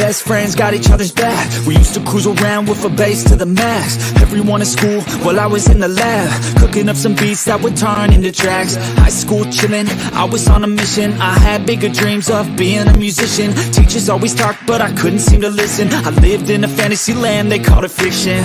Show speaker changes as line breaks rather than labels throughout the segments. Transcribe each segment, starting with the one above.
best friends, got each other's back. We used to cruise around with a bass to the max. Everyone in school, while I was in the lab, cooking up some beats that would turn into tracks. High school chillin', I was on a mission. I had bigger dreams of being a musician. Teachers always talked, but I couldn't seem to listen. I lived in a fantasy land, they called it fiction.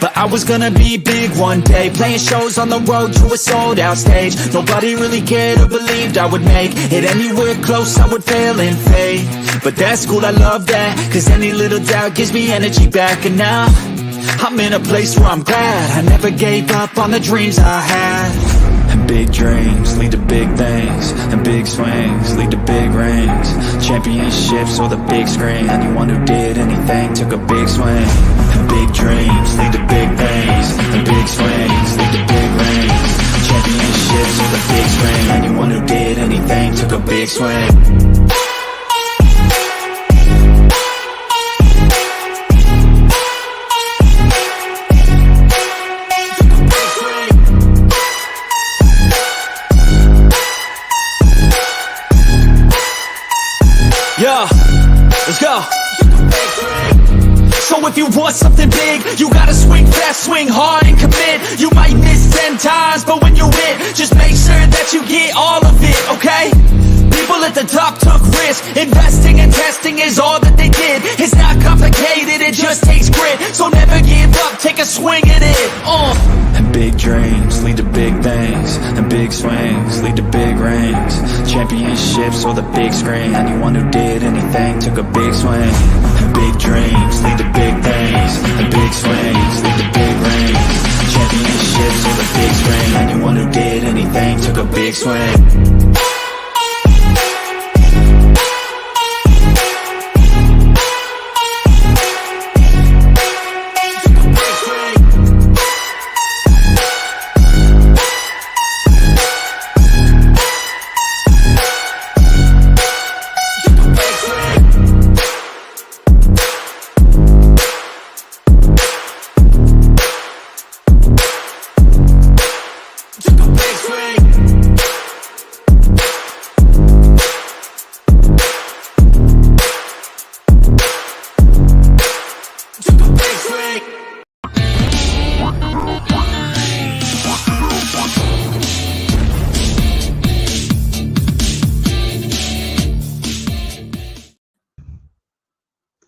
But I was gonna be big one day, playing shows on the road to a sold out stage. Nobody really cared or believed I would make it anywhere close, I would fail and fade. But that's cool, I love that, cause any little doubt gives me energy back. And now, I'm in a place where I'm glad I never gave up on the dreams I had. And big dreams lead to big things, and big swings lead to big rings. Championships or the big screen, anyone who did anything took a big swing. And big dreams lead to big things, and big swings lead to big rings. Championships or the big screen, anyone who did anything took a big swing. Yeah, let's go. So if you want something big, you gotta swing fast, swing hard and commit. You might miss 10 times, but when you hit, just make sure that you get all of it, okay? People at the top took risks. Investing and testing is all that they did. It's not complicated, it just takes grit. So never give up, take a swing at it. And big dreams lead to big things, and big swings lead to big rings. Championships or the big screen, anyone who did anything took a big swing. And big dreams lead to big things, and big swings lead to big rings. Championships or the big screen, anyone who did anything took a big swing.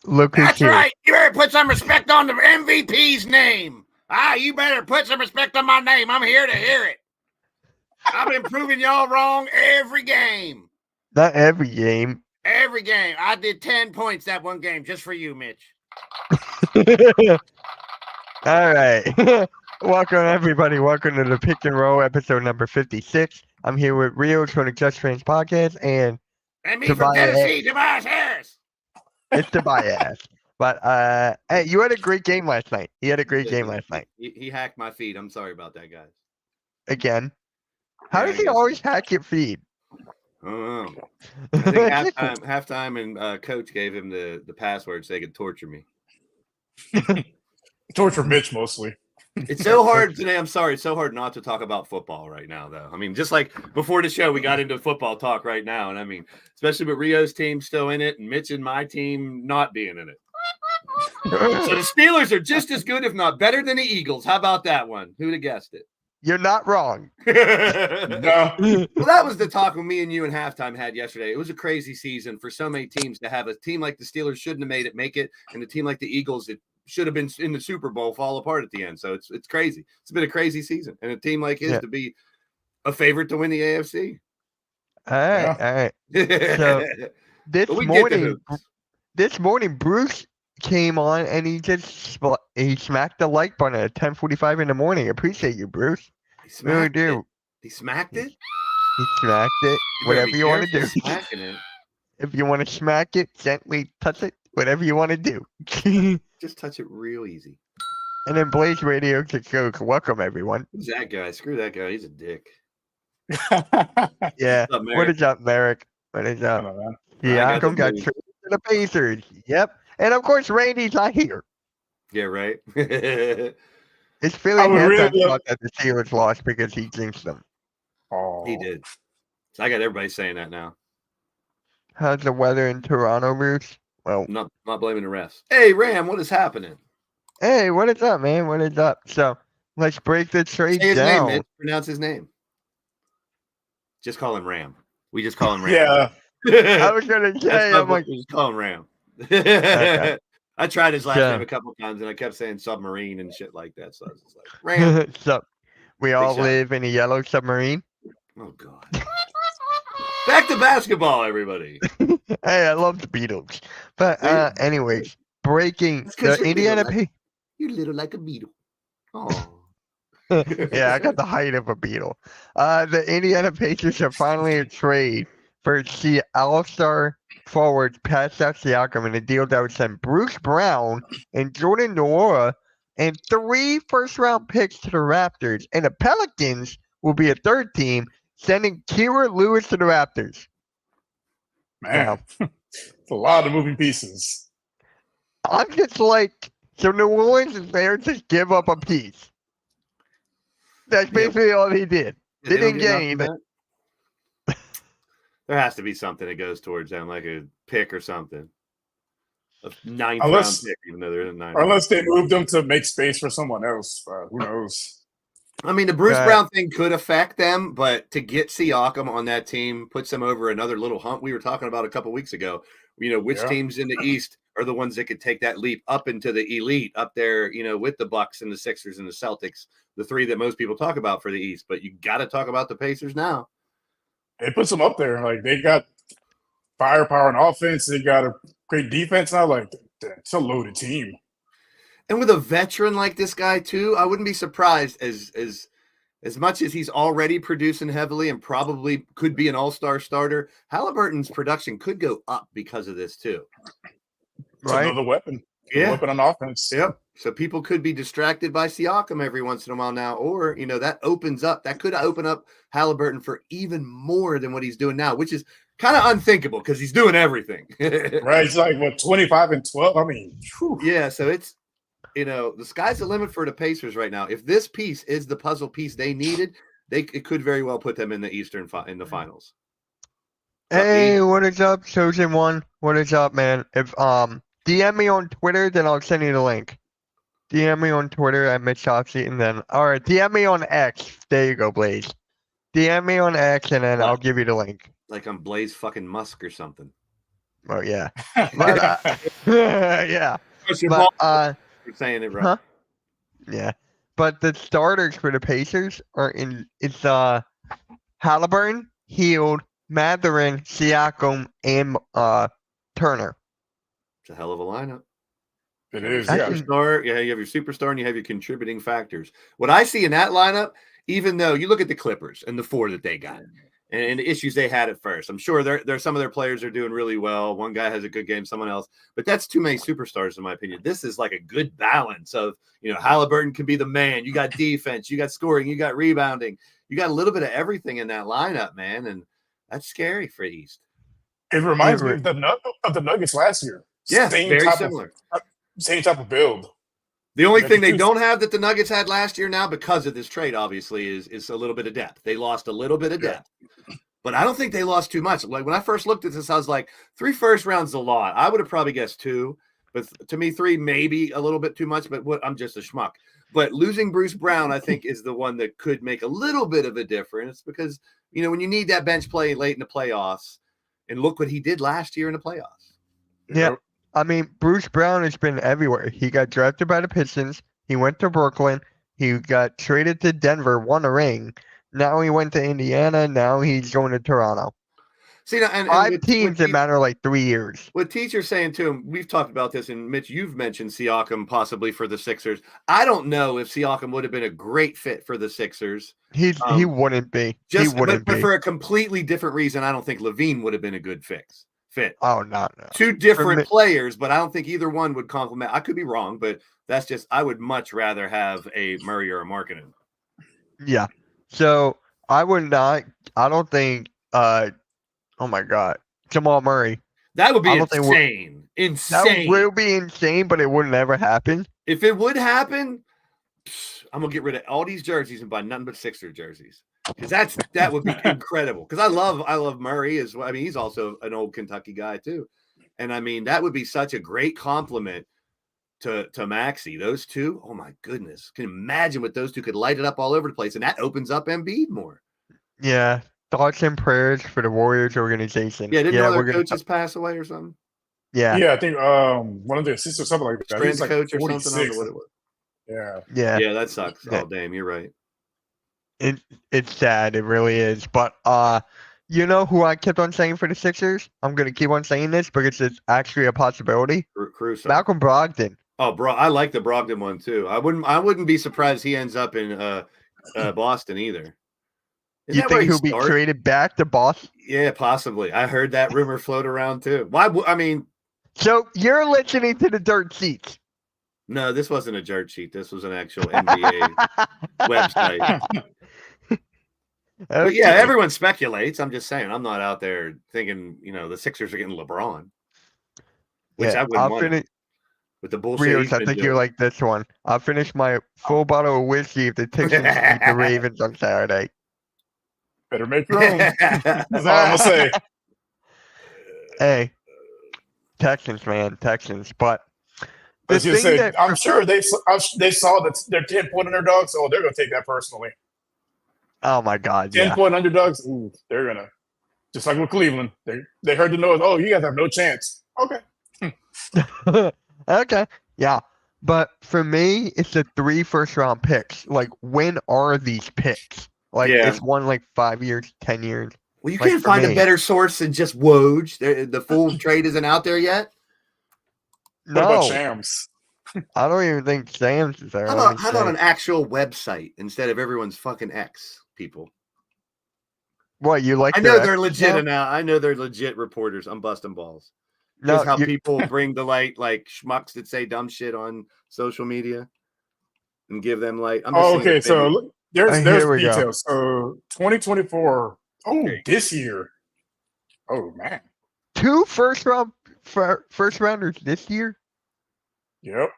Look who's
That's
here.
right. You better put some respect on the MVP's name. You better put some respect on my name. I'm here to hear it. I've been proving y'all wrong every game.
Not every game.
Every game. I did 10 points that one game just for you, Mitch.
All right. Welcome, everybody. Welcome to the Pick and Roll episode number 56. I'm here with Rios from the Just Fans podcast and
me from Tennessee, Tobias Harris.
It's Tobias. But hey, you had a great game last night. He had a great game last night.
He hacked my feed. I'm sorry about that, guys.
Again. How does he always hack your feed?
I don't know. I think halftime and coach gave him the password so they could torture me.
Torture Mitch mostly.
It's so hard today. I'm sorry. It's so hard not to talk about football right now, though. I mean, just like before the show, we got into football talk right now. And I mean, especially with Rio's team still in it and Mitch and my team not being in it. So the Steelers are just as good, if not better than the Eagles. How about that one? Who'd have guessed it?
You're not wrong.
No.
Well, that was the talk when me and you and halftime had yesterday. It was a crazy season for so many teams to have a team like the Steelers shouldn't have made it make it, and a team like the Eagles that should have been in the Super Bowl fall apart at the end. So it's crazy. It's been a crazy season, and a team like his to be a favorite to win the AFC.
All right. So this morning, Bruce came on and he smacked the like button at 10:45 in the morning. Appreciate you, Bruce. Really do.
He smacked it?
He smacked it. Whatever you want to do.
It.
If you want to smack it, gently touch it, whatever you want to do.
Just touch it real easy.
And then Blaze Radio to go. Welcome, everyone.
Who's that guy? Screw that guy. He's a dick.
Yeah.
What's up,
what is up, Merrick? What is up? Yeah, I got traded to the Pacers. Yep. And of course, Randy's not here.
Yeah, right.
It's feeling thought that the Steelers lost because he jinxed them.
Oh,
he did. So I got everybody saying that now.
How's the weather in Toronto, Bruce? Well,
I'm not blaming the refs. Hey, Ram, what is happening?
hey, what is up, man? What is up? So let's break the trade
Say his
down.
name, Mitch. Pronounce his name. Just call him Ram. We just call him Ram.
Yeah.
I was gonna say, I'm like,
we just call him Ram.
Okay.
I tried his last
Yeah.
name a couple of times and I kept saying submarine and shit like that. So I was just like, Ram.
so we all
shot.
live in a yellow submarine.
Oh God. Back to basketball, everybody.
Hey, I love the Beatles. But anyways, breaking
It's 'cause
the
you're
Indiana
little You're little like a beetle. Oh.
Yeah, I got the height of a beetle. The Indiana Pacers are finally a trade for the All-Star forward Pascal Siakam in a deal that would send Bruce Brown and Jordan Nwora and 3 first-round picks to the Raptors, and the Pelicans will be a third team, sending Kira Lewis to the Raptors.
Man, it's a lot of moving pieces.
I'm just like, so New Orleans is there to give up a piece. That's basically all he did. They didn't get anything.
There has to be something that goes towards them, like a pick or something. A ninth
Unless-
round pick, even though they're in the ninth.
Or unless they moved them to make space for someone else. Who knows?
I mean, the Bruce
Right.
Brown thing could affect them, but to get Siakam on that team puts them over another little hump we were talking about a couple weeks ago. You know, which
Yeah.
teams in the East are the ones that could take that leap up into the elite, up there, you know, with the Bucks and the Sixers and the Celtics, the three that most people talk about for the East. But you got to talk about the Pacers now.
It puts them up there. Like, they got firepower and offense. They got a great defense now. Like, it's a loaded team.
And with a veteran like this guy too, I wouldn't be surprised as much as he's already producing heavily and probably could be an all-star starter. Halliburton's production could go up because of this too.
It's
Right?
another weapon.
Yeah.
A weapon on offense.
Yep. So people could be distracted by Siakam every once in a while now, or you know that could open up Halliburton for even more than what he's doing now, which is kind of unthinkable because he's doing everything.
Right? It's like, what, 25 and 12? I mean, whew.
Yeah. So it's, you know, the sky's the limit for the Pacers right now. If this piece is the puzzle piece they needed, it could very well put them in the Eastern in the finals.
Hey, what is up, Chosen One? What is up, man? If DM me on Twitter, then I'll send you the link. DM me on Twitter at Mitch Oxy, and then DM me on X. There you go, Blaze. DM me on X, and then I'll give you the link.
Like I'm Blaze fucking Musk or something.
Oh yeah, but yeah, but
You're saying it right.
Huh? yeah. But the starters for the Pacers are it's Halliburton, Hield, Mathurin, Siakam, and Turner.
It's a hell of a lineup.
It is.
I
Yeah.
can-
Superstar, yeah, you have your superstar and you have your contributing factors. What I see in that lineup, even though you look at the Clippers and the 4 that they got and the issues they had at first, I'm sure there some of their players are doing really well. One guy has a good game, someone else, but that's too many superstars in my opinion. This is like a good balance of, you know, Halliburton can be the man. You got defense, you got scoring, you got rebounding, you got a little bit of everything in that lineup, man, and that's scary for East.
It reminds me of the Nuggets last year.
Yeah, very
type
similar.
Same type of build.
The only
Yeah,
thing they
because-
don't have that the Nuggets had last year now because of this trade, obviously, is a little bit of depth. They lost a little bit of depth. But I don't think they lost too much. Like when I first looked at this, I was like, 3 first rounds is a lot. I would have probably guessed 2. But to me, 3 maybe a little bit too much, but I'm just a schmuck. But losing Bruce Brown, I think, is the one that could make a little bit of a difference because, you know, when you need that bench play late in the playoffs, and look what he did last year in the playoffs.
Yeah. I mean, Bruce Brown has been everywhere. He got drafted by the Pistons. He went to Brooklyn. He got traded to Denver, won a ring. Now he went to Indiana. Now he's going to Toronto.
See, now, and
5
with
teams in a matter of like 3 years.
What Teacher's saying to him, we've talked about this, and Mitch, you've mentioned Siakam possibly for the Sixers. I don't know if Siakam would have been a great fit for the Sixers.
He wouldn't be. He wouldn't
but
be.
for a completely different reason, I don't think Levine would have been a good fit.
Oh, no.
2 different
me-
players, but I don't think either one would complement. I could be wrong, but that's just I would much rather have a Murray or a Markkanen.
Yeah. So I would not. I don't think. Oh my God, Jamal Murray.
That would be
I don't think
insane.
That
Insane.
will be insane, but it would never happen.
If it would happen, I'm gonna get rid of all these jerseys and buy nothing but Sixer jerseys because that would be incredible. Because I love Murray as well. I mean, he's also an old Kentucky guy too. And I mean, that would be such a great compliment to Maxey. Those two, oh my goodness. Can you imagine what those two could light it up all over the place. And that opens up Embiid more.
Yeah. Thoughts and prayers for the Warriors organization.
Yeah, didn't know
we're
their
gonna
coaches pass away or something?
Yeah.
Yeah, I think one of the assistants or something like that.
Strength
He's like
coach or something. I don't
46.
know what it was.
Yeah.
Yeah.
Yeah, that sucks.
Yeah.
Oh, damn, you're right.
It's sad, it really is. But you know who I kept on saying for the Sixers? I'm gonna keep on saying this because it's actually a possibility.
Caruso.
Malcolm Brogdon.
Oh, bro, I like the Brogdon one too. I wouldn't be surprised he ends up in Boston either. Isn't
You
that where
think
he
he'll be
started?
traded back to Boston?
Yeah, possibly. I heard that rumor float around too. I mean,
So you're listening to the dirt sheets.
no, this wasn't a dirt sheet. This was an actual NBA website. But yeah, everyone speculates. I'm just saying. I'm not out there thinking, the Sixers are getting LeBron, which I wouldn't want. With the bullshit.
Rios, I think you like this one. I'll finish my full bottle of whiskey if the Texans beat the Ravens on Saturday.
Better make your own. That's all I'm gonna say.
Hey, Texans, man, Texans. But the
As you
thing
said,
that
I'm sure they saw that they're 10-point underdogs. Oh, they're gonna take that personally.
oh my God,
10-point underdogs. Ooh, they're gonna just like with Cleveland. They heard the noise. Oh, you guys have no chance. Okay.
yeah. Okay, yeah. But for me, it's the 3 first-round picks. Like, when are these picks? Like,
Yeah.
it's one like 5 years, 10 years.
Well, you
Like,
can't
for
find a
me.
better source than just Woj. The full trade isn't out there yet.
What about
No,
Shams?
I don't even think Sam's is there.
How about an actual website instead of everyone's fucking X people?
What, you like
I know
their
they're
X
legit
now?
now. I know they're legit reporters. I'm busting balls.
No,
Just how
you-
people bring the light, like schmucks that say dumb shit on social media, and give them light. I'm just
Oh,
saying
okay,
that
so look, there's
here we go.
details. So 2024. Oh,
Okay.
this year. Oh man.
2 first rounders this year.
Yep.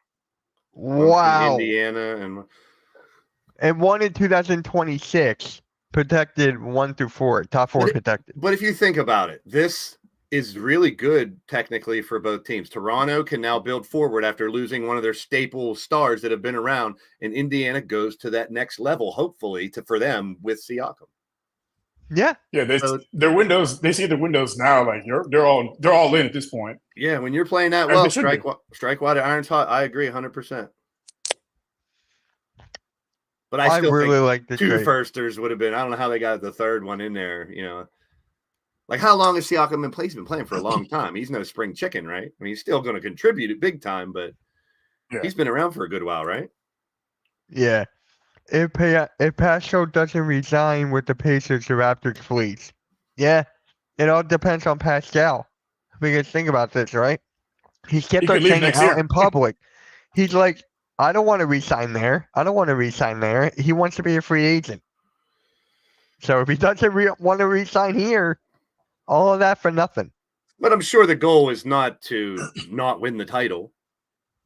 one from
Wow.
Indiana and
And 1 in 2026. Protected 1 through 4. Top 4
But it-
protected.
But if you think about it, this is really good technically for both teams. Toronto can now build forward after losing one of their staple stars that have been around, and Indiana goes to that next level, hopefully, for them with Siakam.
Yeah.
Yeah,
So-
their windows. They see the windows now. Like they're all in at this point.
Yeah, when you're playing that
As
well,
they should
strike while the iron's hot. I agree 100%. But I
I
still
really
think
like this
2
trade.
firsters would have been. I don't know how they got the third one in there. Like how long has Siakam been playing? He's been playing for a long time. He's no spring chicken, right? I mean, he's still going to contribute at big time, but
Yeah.
he's been around for a good while, right?
Yeah. If Pascal doesn't resign with the Pacers, the Raptors flees. Yeah. It all depends on Pascal. Because think about this, right? He's kept
He
on
could leave
saying it
next
out
year.
in public. He's like, I don't want to resign there. I don't want to resign there. He wants to be a free agent. So if he doesn't want to resign here, all of that for nothing.
But I'm sure the goal is not to not win the title.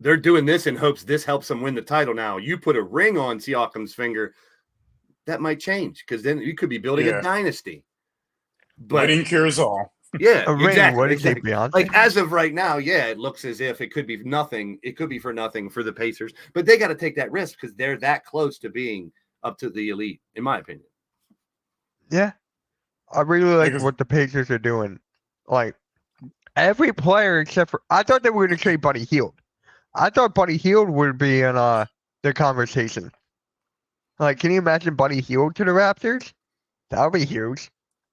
They're doing this in hopes this helps them win the title. Now, you put a ring on Siakam's finger, that might change because then you could be building
Yeah.
a dynasty. But
Wedding cures all.
yeah,
A ring,
exactly.
what is it,
exactly.
Beyonce?
Like as of right now, yeah, it looks as if it could be nothing. It could be for nothing for the Pacers, but they got to take that risk because they're that close to being up to the elite, in my opinion.
Yeah. I really like
Because-
what the Pacers are doing. Like, every player except for I thought they were going to trade Buddy Hield. I thought Buddy Hield would be in the conversation. Like, can you imagine Buddy Hield to the Raptors? That would be huge.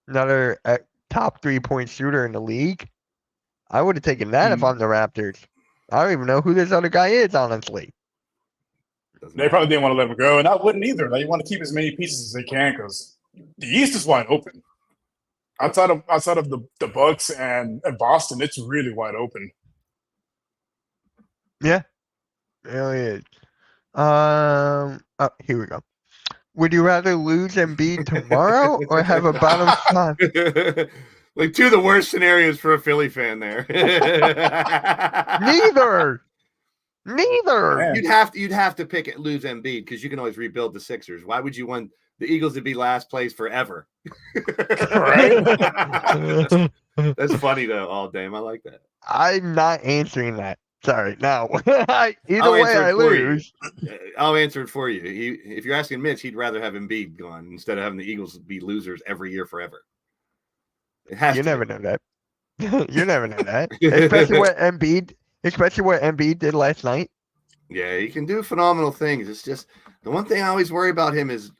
Another top 3-point shooter in the league. I would have taken that if I'm the Raptors. I don't even know who this other guy is, honestly.
Doesn't
They
matter.
probably didn't want to let him go, and I wouldn't either. They want to keep as many pieces as they can because the East is wide open. Outside of the Bucks and Boston, it's really wide open.
Yeah. It really is. Here we go. Would you rather lose Embiid tomorrow or have a bottom five?
Like 2 of the worst scenarios for a Philly fan there.
Neither. Neither.
Man.
You'd have to lose Embiid because you can always rebuild the Sixers. Why would you want the Eagles to be last place forever? That's funny though, all Dame. I like that.
I'm not answering that. Sorry. No. Either
I'll
way,
answer it
I
for you.
lose.
I'll answer it for you. If you're asking Mitch, he'd rather have Embiid gone instead of having the Eagles be losers every year forever. It has
You
to
never
be.
know that. You never know that. Especially what Embiid did last night.
Yeah, he can do phenomenal things. It's just the one thing I always worry about him is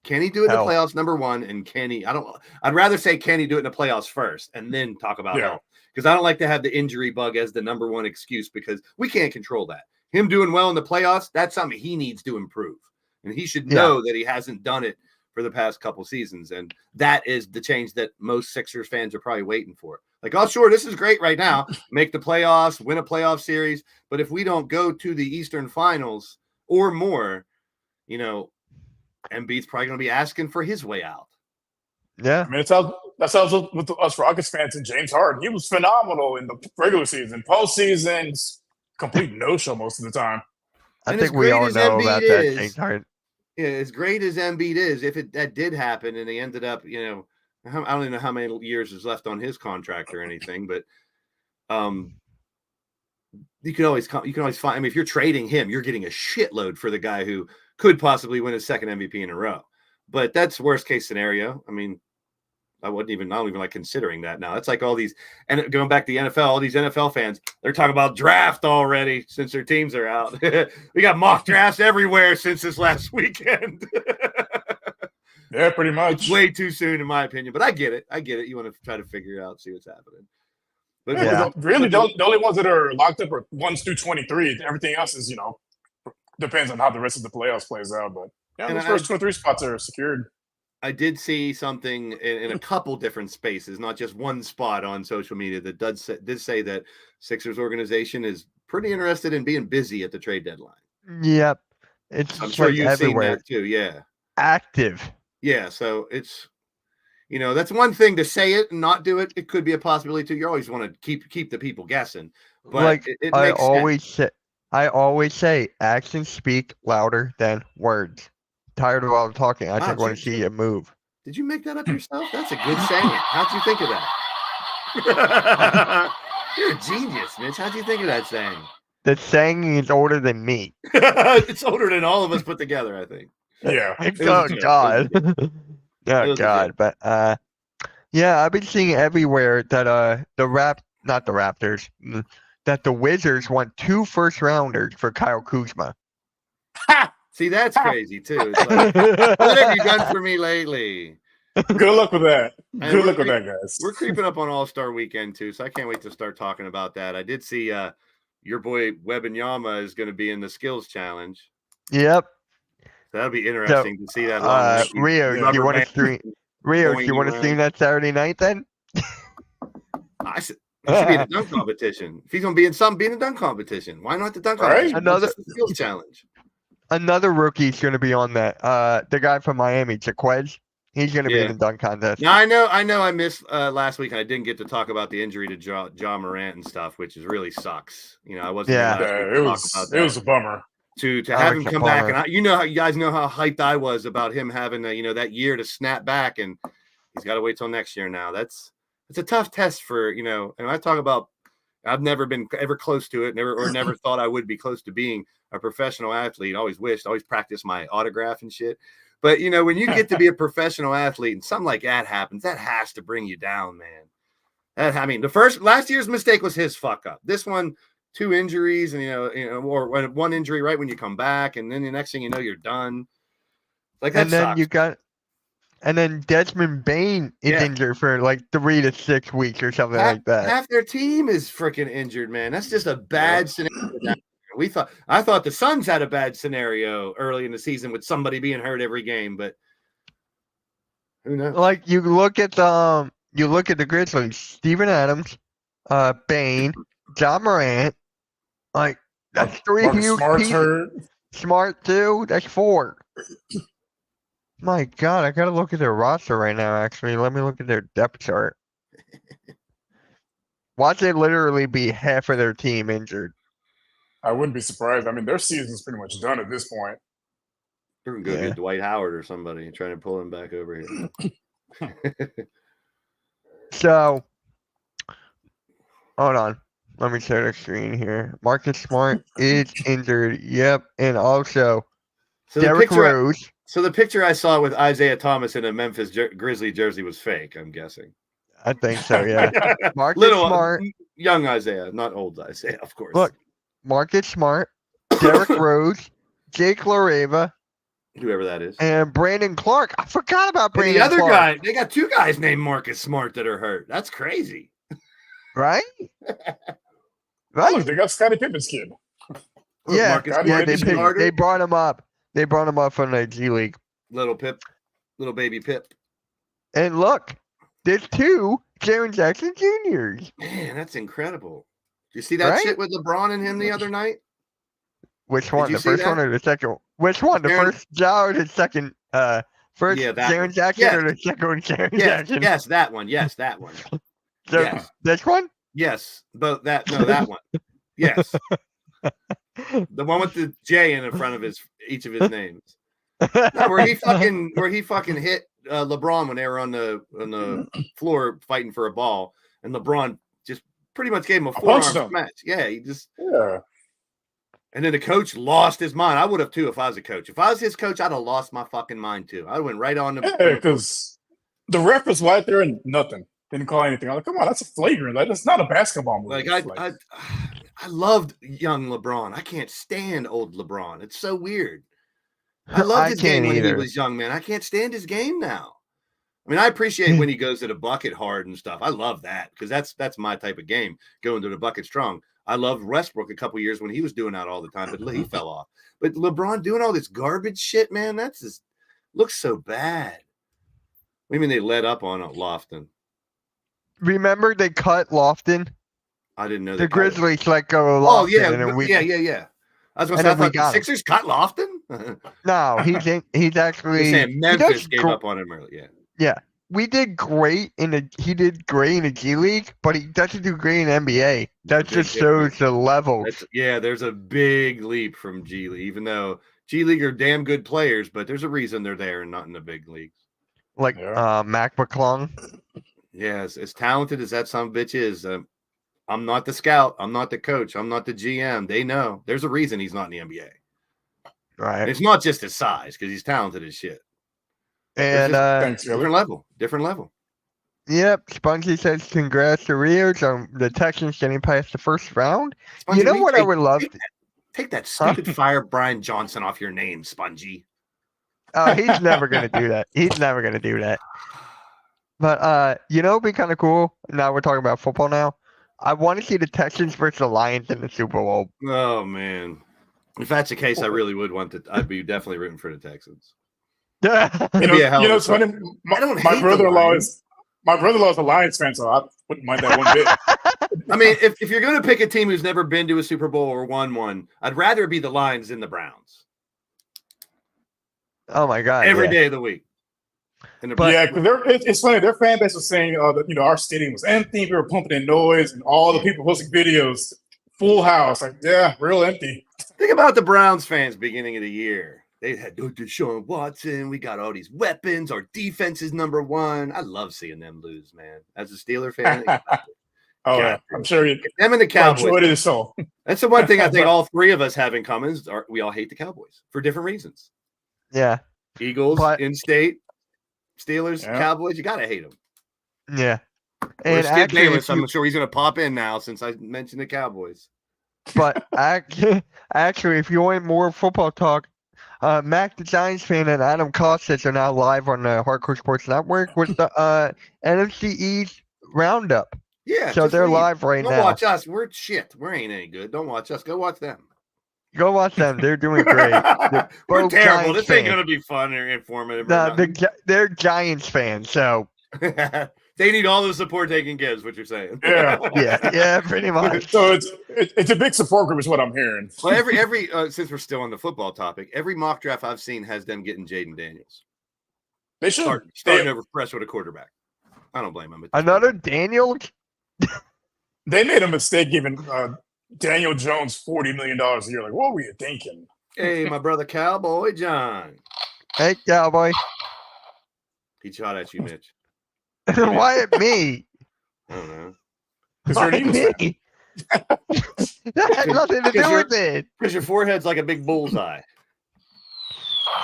can he do it in the
Health.
playoffs? Number one, and can he? I'd rather say can he do it in the playoffs first, and then talk about
Yeah.
health because I don't like to have the injury bug as the number one excuse because we can't control that. Him doing well in the playoffs, that's something he needs to improve, and he should know that he hasn't done it for the past couple seasons, and that is the change that most Sixers fans are probably waiting for. Like, oh, sure, this is great right now. Make the playoffs, win a playoff series. But if we don't go to the Eastern Finals or more, Embiid's probably going to be asking for his way out.
Yeah.
I mean, that's how with us Rockets fans and James Harden. He was phenomenal in the regular season. Postseason's complete no-show most of the time.
I
And as
think we
great
all
as
know
Embiid
about that,
is-
James Harden.
Yeah, as great as Embiid is, if that did happen and he ended up, I don't even know how many years is left on his contract or anything, but you can always find. I mean, if you're trading him, you're getting a shitload for the guy who could possibly win his second MVP in a row. But that's worst case scenario. I mean, I don't even like considering that now. It's like all these, and going back to the NFL, all these NFL fans, they're talking about draft already since their teams are out. We got mock drafts everywhere since this last weekend.
Yeah, pretty much.
It's way too soon, in my opinion, but I get it. You want to try to figure it out, see what's happening. But
Yeah.
Really, the only ones that are locked up are 1 through 23. Everything else is, depends on how the rest of the playoffs plays out. But yeah,
And
those first 2 or 3 spots are secured.
I did see something in a couple different spaces, not just one spot on social media that did say that Sixers organization is pretty interested in being busy at the trade deadline.
Yep. It's
I'm sure
like
you've
everywhere.
seen that too. Yeah.
Active.
Yeah. So it's, that's one thing to say it and not do it. It could be a possibility too. You always want to keep the people guessing, but
Like
it
I
makes sense.
always say actions speak louder than words. Tired of all the talking. I
Wow,
just want to
Jim.
see you move.
Did you make that up yourself? That's a good saying. How'd you think of that? You're a genius, Mitch. How'd you think of that saying?
The saying is older than me.
It's older than all of us put together, I think.
Yeah.
was a
Oh
joke.
God.
It was
Oh
a
God. But yeah, I've been seeing everywhere that not the Raptors, that the Wizards want 2 first-rounders for Kyle Kuzma.
See, that's crazy too. It's like, what have you done for me lately?
Good luck with that.
And
Good
we're
luck with
cre-
that, guys.
We're creeping up on All-Star Weekend too, so I can't wait to start talking about that. I did see your boy Wembanyama is going to be in the skills challenge.
Yep.
So that'll be interesting to see that. long Nike
Rio, do you
rubber
want to
band
stream? Rio, do
going
you want to
around.
stream that Saturday night then?
I said, he should be in a dunk competition. If he's going to be in be in a dunk competition. Why not the dunk
Right.
competition?
Another-
It's just a skills challenge.
Another rookie's going to be on that. The guy from Miami, Jaquez. He's going to be
Yeah.
in the dunk contest.
Now I know I missed last week and I didn't get to talk about the injury to John Morant and stuff, which is really sucks. I wasn't
Yeah.
here last week
Yeah,
to
it
talk
was
about
it
that.
was a bummer.
to
I
have
like
him
the
come back,
Palmer.
and you guys know how hyped I was about him having that year to snap back, and he's got to wait till next year now. It's a tough test for and I talk about I've never been ever close to it, never thought I would be close to being a professional athlete. Always practiced my autograph and shit. But when you get to be a professional athlete and something like that happens, that has to bring you down, man. Last year's mistake was his fuck up. This one, 2 injuries, and or one injury right when you come back, and then the next thing you know, you're done. Like that
And then
sucks.
and then Desmond Bain is
Yeah.
injured for like 3 to 6 weeks or something like that.
Half their team is freaking injured, man. That's just a bad scenario. I thought the Suns had a bad scenario early in the season with somebody being hurt every game, but who knows?
Like you look at the Grizzlies, Steven Adams, Bain, John Morant, like that's 3
Marcus
huge
Smart's
pieces.
hurt.
Smart too, that's 4. My God, I gotta look at their roster right now. Actually, let me look at their depth chart. Watch it literally be half of their team injured.
I wouldn't be surprised. I mean, their season's pretty much done at this point.
They're gonna go
Yeah.
get Dwight Howard or somebody trying to pull him back over here.
So, hold on. Let me share the screen here. Marcus Smart is injured. Yep. And also,
So the
Derrick
picture,
Rose.
so the picture I saw with Isaiah Thomas in a Memphis Grizzly jersey was fake. I'm guessing.
I think so, yeah. Marcus
Little
Smart.
young Isaiah, not old Isaiah, of course.
Look, Marcus Smart, Derrick Rose, Jake LaRava,
Whoever that is.
and Brandon Clark. I forgot about
And
Brandon
the other
Clark.
guy, they got two guys named Marcus Smart that are hurt. That's crazy.
Right?
Oh,
Right?
look, they got Scottie Pippen's kid.
Yeah,
Marcus
God,
yeah,
Smart
they,
is
Pippen
smarter.
they brought him up. They brought him up from the G League.
Little baby Pip.
And look, there's two Jaren Jackson Juniors.
Man, that's incredible. Did you see that
Right?
shit with LeBron and him the other night?
Which one?
you
The
see
first one
that?
or the second one? Which one? The
Jaren-
first Ja or the second first
Yeah, that
Jaren
one.
Jackson
Yes.
or the second one Jaren
Yes,
Jackson?
yes, that one. Yes, that one.
So,
yes.
this one?
Yes, but that one. Yes, the one with the J in the front of each of his names. No, where he fucking hit LeBron when they were on the floor fighting for a ball, and LeBron just pretty much gave him a forearm
punched him.
smash. Yeah, he just.
Yeah.
And then the coach lost his mind. I would have too if I was a coach. If I was his coach, I'd have lost my fucking mind too. I went right on the.
Yeah, because the ref was right there and nothing. Didn't call anything. I'm like, come on, that's a flagrant. Like, that's not a basketball move.
Like
It's
I loved young LeBron. I can't stand old LeBron. It's so weird. I loved his game
can't
when he
either.
was young, man. I can't stand his game now. I mean, I appreciate when he goes to the bucket hard and stuff. I love that because that's my type of game, going to the bucket strong. I loved Westbrook a couple years when he was doing that all the time, but he fell off. But LeBron doing all this garbage shit, man, that's just looks so bad. What do you mean they let up on Lofton?
Remember they cut Lofton?
I didn't know
The
they cut it.
Grizzlies let go of Lofton.
Oh yeah,
and then we,
yeah. I was going to
and
say, I
then we
thought the
got him.
Sixers cut Lofton.
No, he's actually
You're saying
he
Memphis
does
gave
gr-
up on him early. Yeah.
he did great in the G League, but he doesn't do great in NBA. That
Big
just
difference.
shows the levels.
There's a big leap from G League, even though G League are damn good players, but there's a reason they're there and not in the big leagues.
Like
Yeah.
Mac McClung.
Yeah, as talented as that son of a bitch is, I'm not the scout. I'm not the coach. I'm not the GM. They know. There's a reason he's not in the NBA.
Right.
And it's not just his size because he's talented as shit.
And
Thanks,
Different
Taylor.
level.
yep, Spongy says congrats to Rios on the Texans getting past the first round.
Spongy,
You know
will
what I would love?
Take that stupid fire Brian Johnson off your name, Spongy.
He's never gonna do that. He's never gonna do that. But it'd be kind of cool. Now we're talking about football now. I want to see the Texans versus the Lions in the Super Bowl.
Oh man. If that's the case, I really would want to. I'd be definitely rooting for the Texans.
Yeah.
It'd be a hell of a
It's funny.
I don't hate
My
the
brother-in-law
Lions.
is a Lions fan, so I wouldn't mind that one bit.
I mean, if you're going to pick a team who's never been to a Super Bowl or won one, I'd rather it be the Lions than the Browns
Oh my God.
every
yeah.
day of the week. And the
But-
Yeah, because it's funny. Their fan base was saying that our stadium was empty. We were pumping in noise, and all the people posting videos, full house. Like, yeah, real empty.
Think about the Browns fans beginning of the year. They had Deshaun Watson. We got all these weapons. Our defense is number one. I love seeing them lose, man. As a Steeler fan,
Oh,
Yeah.
yeah. I'm sure you
them and the Cowboys.
enjoyed it so.
That's the one thing I think all three of us have in common is we all hate the Cowboys for different reasons.
Yeah.
Eagles,
But-
in-state, Steelers,
Yeah.
Cowboys. You gotta hate them.
Yeah.
And
And
Skip
actually,
Bayless,
if you-
I'm sure he's gonna pop in now since I mentioned the Cowboys.
but actually, if you want more football talk, Mac the Giants fan and Adam Costas are now live on the Hardcore Sports Network with the NFC East roundup.
Yeah,
So
just
they're
leave.
live right
Don't
now.
watch us. We're shit. We ain't any good. Don't watch us. Go watch them.
Go watch them. They're doing great.
We're
both
terrible.
Giants
This ain't
fans.
gonna be fun or informative.
No,
or
they're Giants fans. So
nothing. They need all the support they can give. Is what you're saying?
Yeah.
yeah, pretty much.
So it's a big support group, is what I'm hearing.
Well, every since we're still on the football topic, every mock draft I've seen has them getting Jaden Daniels
They should.
starting over fresh with a quarterback. I don't blame them.
Another Daniel.
They made a mistake giving Daniel Jones $40 million a year. Like, what were you thinking?
Hey, my brother Cowboy John.
Hey, Cowboy.
He shot at you, Mitch.
Why at me?
I don't know.
Because you're
Why
an Eagles fan.
me? That had nothing to do with it.
Because your forehead's like a big bullseye.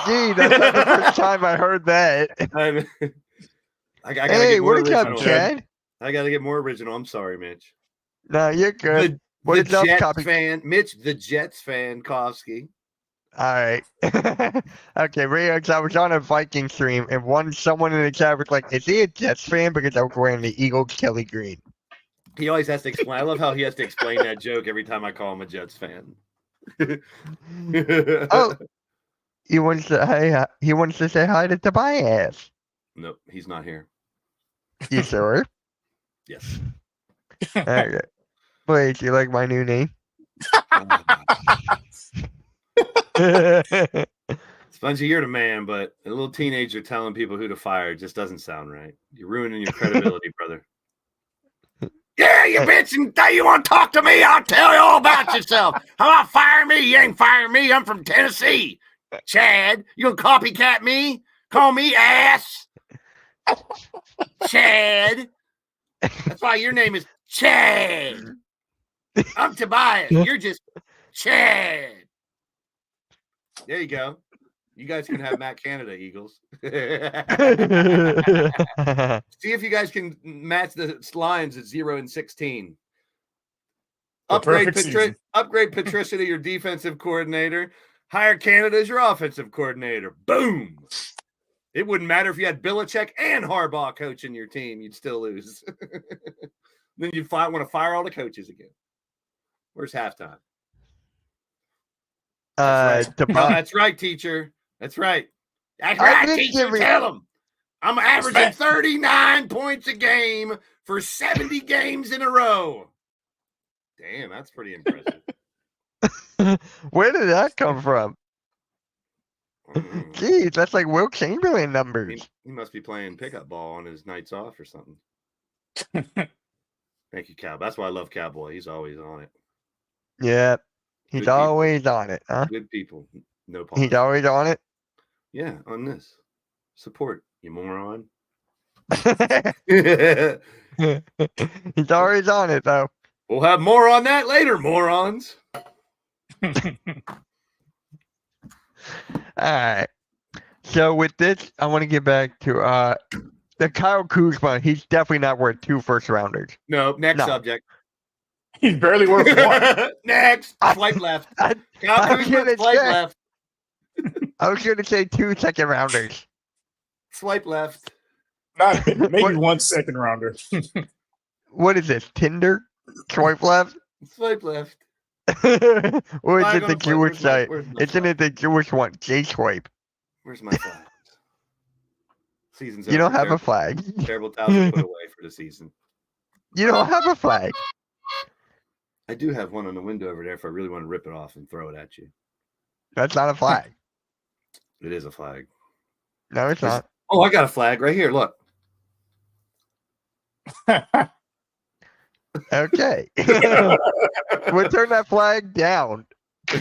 Gee, that's not the first time I heard that.
I gotta
Hey,
get more
what is up,
original.
Chad?
I gotta get more original. I'm sorry, Mitch.
No, you're good. What
The
is up,
Jets
copy?
fan, Mitch, the Jets fan, Kowski.
All right. Okay, Rio, I was on a Viking stream, and someone in the chat was like, "Is he a Jets fan?" Because I was wearing the Eagles Kelly green.
He always has to explain. I love how he has to explain that joke every time I call him a Jets fan.
Oh, he wants to say hi to Tobias.
Nope, he's not here.
You sure?
Yes.
Okay. Wait, you like my new name?
Spongy, you're the man, but a little teenager telling people who to fire just doesn't sound right. You're ruining your credibility, brother. Yeah, you bitch, and you want to talk to me? I'll tell you all about yourself. How about firing me? You ain't firing me. I'm from Tennessee. Chad, you gonna copycat me? Call me ass? Chad. That's why your name is Chad. I'm Tobias. You're just Chad. There you go. You guys can have Matt Canada, Eagles. See if you guys can match the lines at 0 and 16. Upgrade Patricia to your defensive coordinator. Hire Canada as your offensive coordinator. Boom. It wouldn't matter if you had Belichick and Harbaugh coaching your team. You'd still lose. Then you'd want to fire all the coaches again. Where's halftime? That's right, teacher. That's right. That's right, teacher. Tell them. I'm averaging 39 points a game for 70 games in a row. Damn, that's pretty impressive.
Where did that come from?
Mm.
Geez, that's like Will Chamberlain numbers.
He must be playing pickup ball on his nights off or something. Thank you, Cow. That's why I love Cowboy. He's always on it.
Yeah, he's
Good
always on it, huh?
Good people. No
He's
politics.
always on it.
Yeah, on this. Support, you moron.
He's always on it, though.
We'll have more on that later, morons.
All right. So with this, I want to get back to the Kyle Kuzma. He's definitely not worth 2 first-rounders.
No, next
No.
subject.
He's barely worth one.
Next. Swipe left.
I
Kyle
was
Kuzma,
gonna
swipe
say-
left.
was going to say 2 second-rounders.
Swipe left.
Not maybe
What-
1 second rounder.
What is this, Tinder? Swipe left?
Swipe left.
Or is
Flag
it
on
the
the plate.
Jewish site?
Where's my
Isn't
flag?
it the Jewish one? J-Swipe.
Where's my flag? Season's
You don't
over.
have a flag.
Terrible towel to put away for the season.
You don't have a flag.
I do have one on the window over there if I really want to rip it off and throw it at you.
That's not a flag.
It is a flag.
No, it's not.
Oh, I got a flag right here. Look.
Okay. We'll turn that flag down.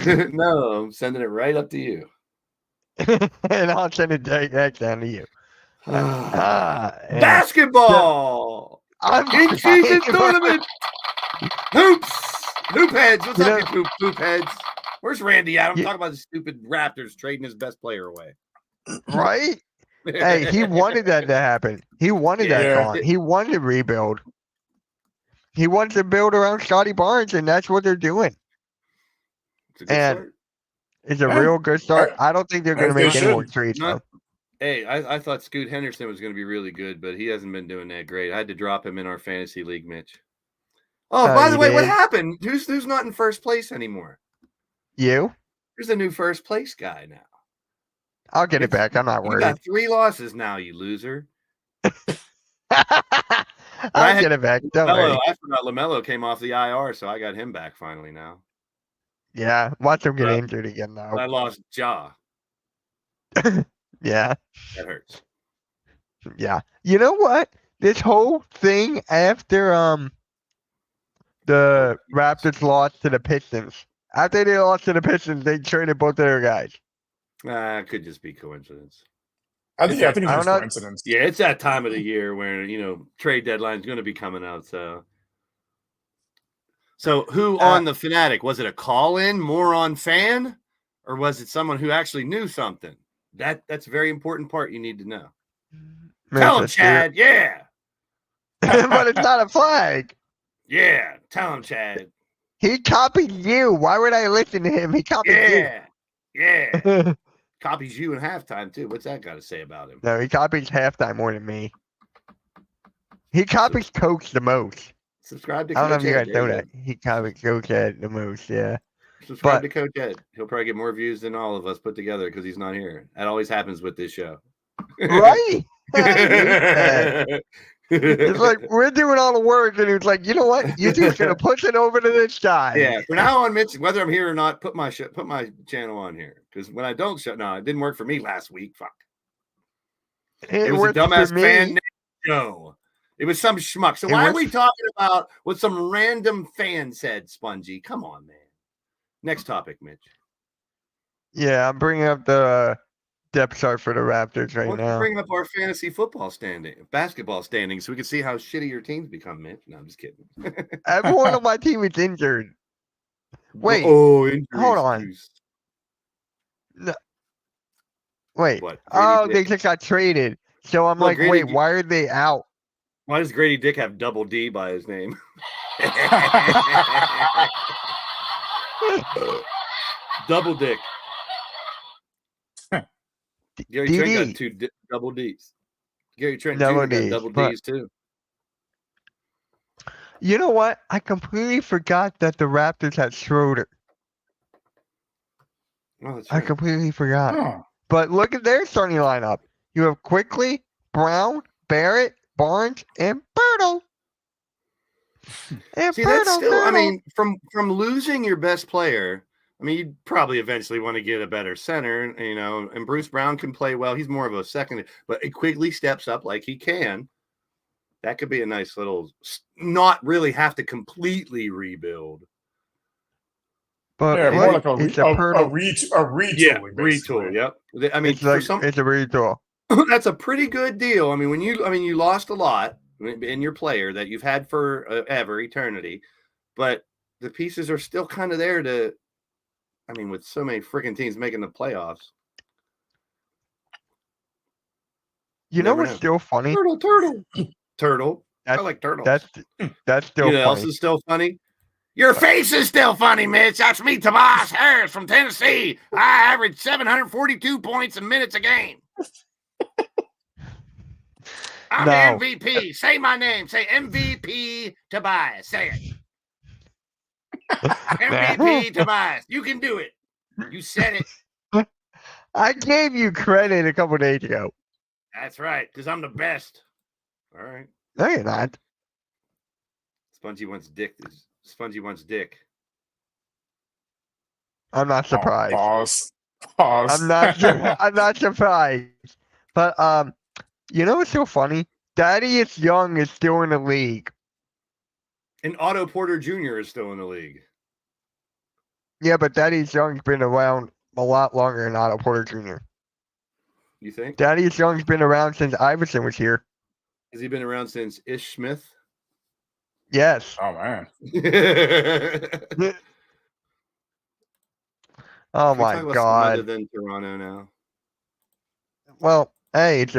No, I'm sending it right up to you.
And I'll send it back down to you. And
Basketball!
I'm
In-season
trying-
tournament! Hoops! Hoop heads! What's
You
up,
know-
you hoop heads? Where's Randy at? I'm
You-
talking about the stupid Raptors trading his best player away.
Right? Hey, he wanted that to happen. He wanted that
Yeah.
gone. He wanted to rebuild. He wants to build around Scotty Barnes, and that's what they're doing.
It's a good
And-
start.
It's a
Yeah.
real good start. I don't think they're going to
They
make any more
should.
trades, though.
Not- Hey, I thought Scoot Henderson was going to be really good, but he hasn't been doing that great. I had to drop him in our fantasy league, Mitch. Oh,
Oh,
by
you
the way, what
did?
happened? Who's not in first place anymore?
You?
There's a new first place guy now.
I'll get it back. I'm not
You
worried.
got 3 losses now, you loser.
I'll
had-
get it back. Don't worry.
LaMelo, I forgot LaMelo came off the IR, so I got him back finally now.
Yeah, watch him get
But-
injured again,
But I
though.
lost Ja.
Yeah,
That hurts.
yeah. You know what? This whole thing after the the Raptors lost to the Pistons. After they lost to the Pistons, they traded both of their guys.
It could just be coincidence.
I think it's
I
just
don't know.
coincidence.
Yeah, it's that time of the year where trade deadline's going to be coming out. So who on the Fanatic? Was it a call-in moron fan, or was it someone who actually knew something? That's a very important part you need to know. Tell him, Chad. Yeah.
But it's not a flag.
Yeah. Tell him, Chad.
He copied you. Why would I listen to him? He copied
Yeah. Yeah.
you.
Copies you in halftime, too. What's that got to say about him?
No, he copies halftime more than me. He copies Coach the most.
Subscribe to
I don't know
Coach
if you
Ed.
guys know that. He copies Coach Ed the most, yeah.
Subscribe to Coach Ed. He'll probably get more views than all of us put together because he's not here. That always happens with this show.
Right? I hate that. It's like we're doing all the work, and he's like, you know what? You're just gonna push it over to this guy.
Yeah. From now on, Mitch, whether I'm here or not, put my channel on here because when I don't it didn't work for me last week. Fuck. It was a
worked for
dumbass
me.
fan show. It was some schmuck. So why are we talking about what some random fan said, Spongy? Come on, man. Next topic, Mitch.
Yeah, I'm bringing up the depth chart for the Raptors right now.
Bring up our fantasy basketball standings, so we can see how shitty your teams become, Mitch. No, I'm just kidding.
Everyone on my team is injured. Wait,
injuries,
hold on.
juice.
No. Wait.
What?
Oh,
Grady
they
Dick?
just got traded. So I'm
Well,
like,
Grady
wait,
Dick-
why are they out?
Why does Grady Dick have double D by his name? Double Dick. Gary Trent
DD.
got two double Ds. Gary Trent
Double
Jr. got
Ds,
double
but-
Ds too.
You know what? I completely forgot that the Raptors had Schroeder.
Oh, that's
I
right.
completely forgot.
Huh.
But look at their starting lineup. You have Quickly, Brown, Barrett, Barnes, and Bertle. And
See, that's still. I
Bertle.
mean, from losing your best player, I mean, you'd probably eventually want to get a better center, and Bruce Brown can play well. He's more of a second, but it quickly steps up like he can. That could be a nice little, not really have to completely rebuild.
But
Yeah, more like
it's
a
Pirtle.
retool. basically.
Retool. Yep. I mean,
It's like,
for
it's a retool.
that's a pretty good deal. I mean, you lost a lot in your player that you've had for ever, eternity, but the pieces are still kind of there to. I mean, with so many freaking teams making the playoffs.
You know
Never
what's
know.
still funny?
Turtle. I
That's-
like turtles.
That's still
You know what else
funny.
is still funny? Your face is still funny, Mitch. That's me, Tobias Harris from Tennessee. I average 742 points and minutes a game. I'm
No.
the MVP. Say my name. Say MVP Tobias. Say it. MVP Tobias. You can do it. You said it.
I gave you credit a couple days ago.
That's right, because I'm the best. All right.
No, you're not.
Spongy wants dick. Spongy wants dick.
I'm not surprised.
Pause.
I'm not. I'm not surprised. But you know what's so funny? Thaddeus Young is still in the league.
And Otto Porter Jr. is still in the league.
Yeah, but Thaddeus Young's been around a lot longer than Otto Porter Jr.
You think?
Thaddeus Young's been around since Iverson was here.
Has he been around since Ish Smith?
Yes.
Oh man.
Oh
We're
my
talking about something
God.
Other than Toronto now.
Well, hey, it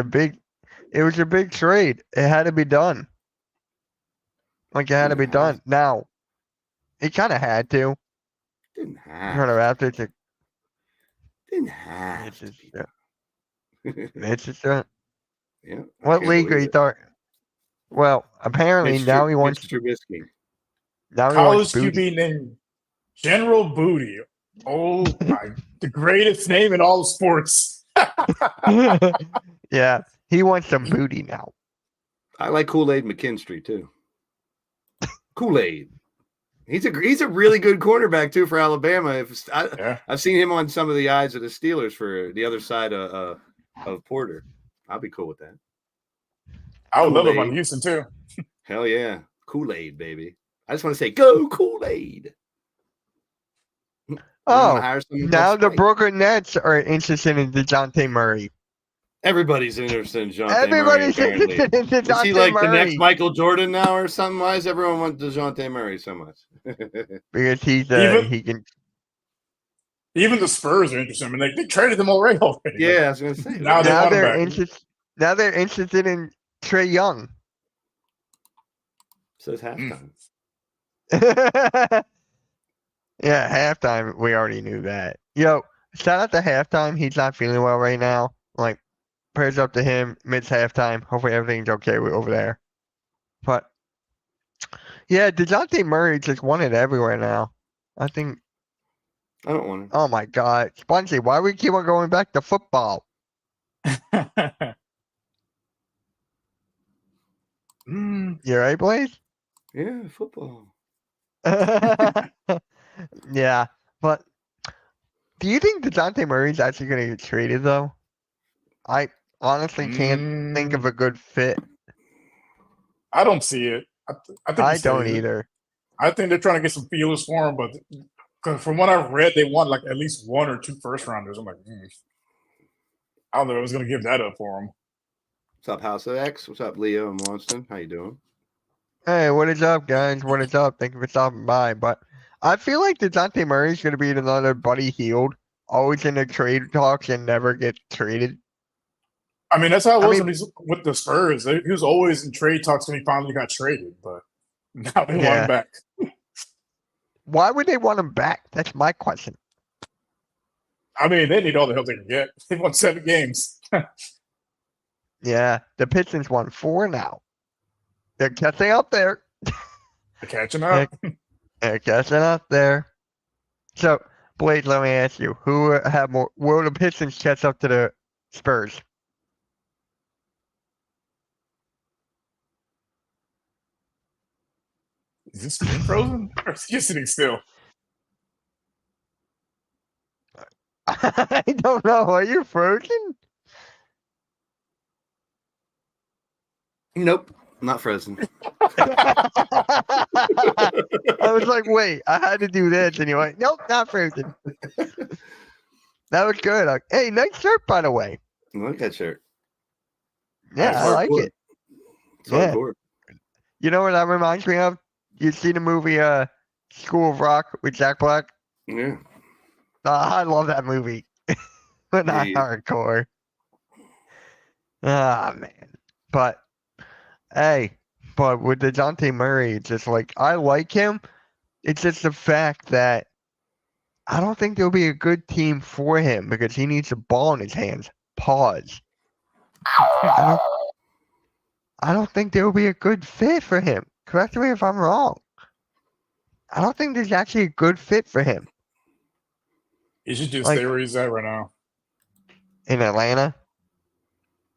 was a big trade. It had to be done. Like it had to be done. Now, it kind of had to.
Didn't have.
Turn around after to
Didn't have.
It's
to
just,
be
yeah.
done.
It's just
Yeah. I
what
can't
league are
believe
you
it.
thought? Well, apparently
Mitch
now he wants
Trubisky.
now he
College
wants booty.
QB named General Booty. Oh my, the greatest name in all of sports.
Yeah, he wants some booty now.
I like Kool-Aid McKinstry too. Kool-Aid. He's a really good cornerback too for Alabama.
Yeah.
I've seen him on some of the eyes of the Steelers for the other side of Porter. I'll be cool with that.
I would love him
Kool-Aid.
on Houston too.
Hell yeah, Kool-Aid baby. I just want to say, go Kool-Aid.
Oh,
hire someone
now
called
the
Spike.
Brooklyn Nets are interested in DeJounte Murray.
Everybody's interested in DeJounte Murray,
Everybody's
apparently.
interested in
Is he
DeJounte
like the next
Murray
Michael Jordan now or something? Why does everyone want DeJounte Murray so much?
because he can.
Even the Spurs are interested. I mean, they traded him already.
Yeah, I was going to say.
Now they
Now
want him
they're
back.
interested. Now they're interested in Trey Young.
Says halftime.
Yeah, halftime. We already knew that. Yo, shout out to halftime. He's not feeling well right now. Like, prayers up to him. Mid halftime. Hopefully everything's okay over there. But yeah, DeJounte Murray just won it everywhere now. I think.
I don't want him.
Oh my God, Spongy, why we keep on going back to football? You right, Blaze?
Yeah, football.
Yeah, but do you think DeJounte Murray's actually going to get traded though? I honestly can't think of a good fit.
I don't see it. I think
I
he's
don't
staying.
either.
I think they're trying to get some feelers for him, but 'cause from what I've read, they want like at least 1 or 2 first rounders. I'm like, I don't know if I was going to give that up for him.
What's up, House of X? What's up, Leo and Watson? How you doing?
Hey, what is up, guys? What is up? Thank you for stopping by. But I feel like DeJounte Murray's going to be another Buddy Hield, always in the trade talks and never get traded.
I mean, that's how it
I
was
mean-
when he's with the Spurs. He was always in trade talks when he finally got traded, but now they want
Yeah.
him back.
Why would they want him back? That's my question.
I mean, they need all the help they can get. They won 7 games.
Yeah, the Pistons won 4 now. They're catching up there.
They're catching up.
They're catching up there. So, Blade, let me ask you, who have more? Will the Pistons catch up to the Spurs?
Is this screen frozen? Or is he just sitting still?
I don't know. Are you frozen?
Nope, not frozen.
I was like, wait, I had to do this. And you're like, nope, not frozen. That was good. Hey, nice shirt, by the way.
Look at that shirt.
Yeah,
That's
I like
hardcore.
it.
It's
Yeah.
hardcore.
You know what that reminds me of? You see the movie School of Rock with Jack Black?
Yeah.
I love that movie. But not
Yeah.
hardcore. Ah, man. But, hey, but with DeJounte Murray, it's just like, I like him. It's just the fact that I don't think there'll be a good team for him because he needs the ball in his hands. Pause. I don't think there will be a good fit for him. Correct me if I'm wrong. I don't think there's actually a good fit for him
He should just
Like-
stay where he's at right now.
in Atlanta.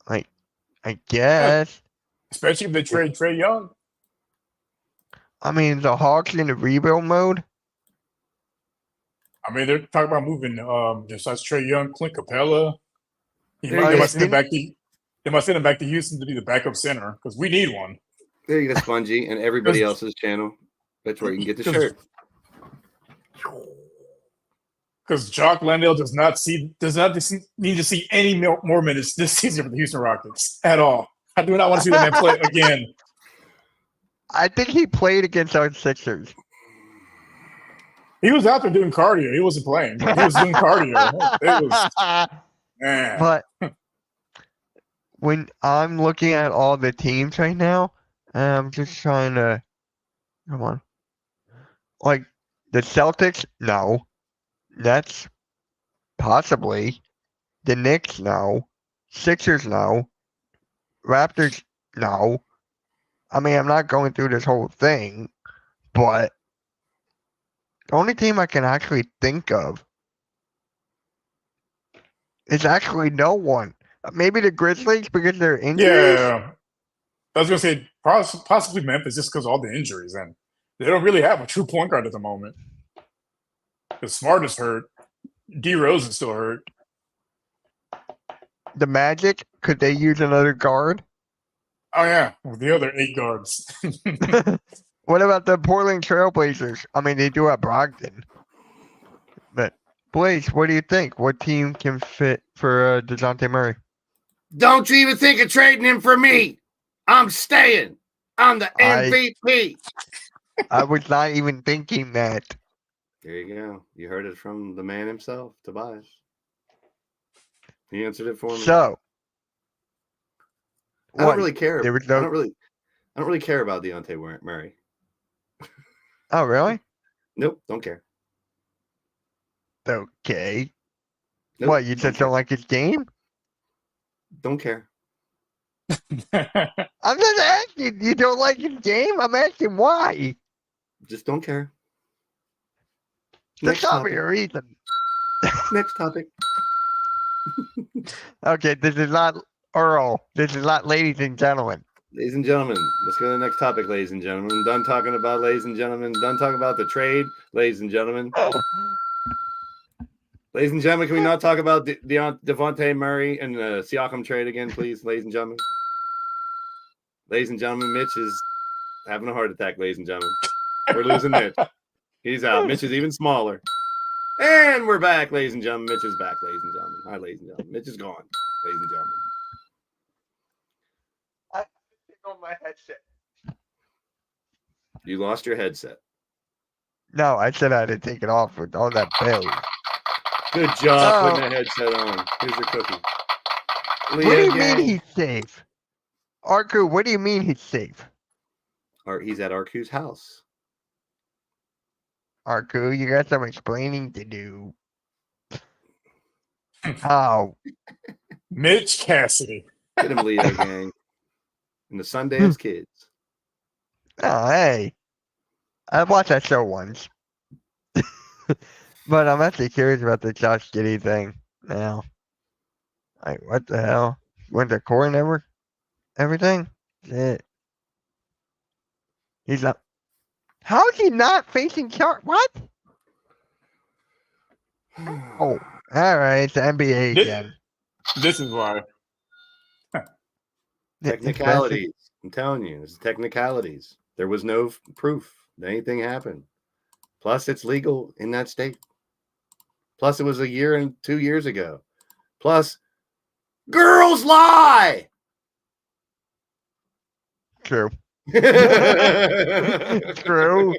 Like, I guess.
Especially if they trade Trey Young.
I mean, the Hawks in the rebuild mode.
I mean, they're talking about moving besides Trey Young, Clint Capella.
There
They
you
might
go.
send him back to they might send him back to Houston to be the backup center because we need one.
There you go, Spongy, and everybody else's channel. That's where you can get the shirt.
Because Jock Landale does not need to see any more minutes this season for the Houston Rockets at all. I do not want to see that man play again.
I think he played against our Sixers.
He was out there doing cardio. He wasn't playing. He was doing cardio. It was man.
But when I'm looking at all the teams right now, I'm just trying to come on. Like the Celtics, no. Nets, possibly. The Knicks, no. Sixers, no. Raptors, no. I mean, I'm not going through this whole thing, but the only team I can actually think of is actually no one. Maybe the Grizzlies because they're injured.
Yeah. I was gonna say possibly Memphis just because of all the injuries and they don't really have a true point guard at the moment. The Smart is hurt. D Rose is still hurt.
The Magic, could they use another guard?
Oh yeah, with the other 8 guards.
What about the Portland Trailblazers? I mean, they do have Brogdon. But, Blaze, what do you think? What team can fit for DeJounte Murray?
Don't you even think of trading him for me. I'm staying. I'm the MVP.
I was not even thinking that.
There you go. You heard it from the man himself, Tobias. He answered it for me.
So,
I don't really care.
There was
I
no.
don't really care about Deontay Murray.
Oh, really?
Nope, don't care.
Okay.
Nope,
What, you just don't like his game?
Don't care.
I'm just asking. You don't like his game? I'm asking why.
Just don't care.
There's
Next
gotta be
topic.
a reason.
Next topic.
Okay, this is not Earl. This is not ladies and gentlemen.
Ladies and gentlemen, let's go to the next topic, ladies and gentlemen. I'm done talking about ladies and gentlemen. Done talking about the trade, ladies and gentlemen. Ladies and gentlemen, can we not talk about Devontae Murray and the Siakam trade again, please, ladies and gentlemen? Ladies and gentlemen, Mitch is having a heart attack, ladies and gentlemen. We're losing Mitch. He's out. Mitch is even smaller. And we're back, ladies and gentlemen. Mitch is back, ladies and gentlemen. Hi, ladies and gentlemen. Mitch is gone, ladies and gentlemen.
I on my headset.
You lost your headset.
No, I said I had to take it off with all that bells.
Good job putting that headset on. Here's your cookie.
What do you mean he's safe? Arku, what do you mean he's safe?
He's at Arku's house.
Arku, you got some explaining to do. How?
Mitch Cassidy.
Get him, Leo gang. And the Sundance Kids.
Oh, hey. I watched that show once. But I'm actually curious about the Josh Giddey thing now. Like, what the hell? Went to court and everything? Shit. He's not. How is he not facing charge? What? Oh, all right. It's the NBA again.
This is why.
Technicalities. I'm telling you, it's technicalities. There was no proof that anything happened. Plus, it's legal in that state. Plus, it was a year and 2 years ago. Plus, girls lie.
True. True.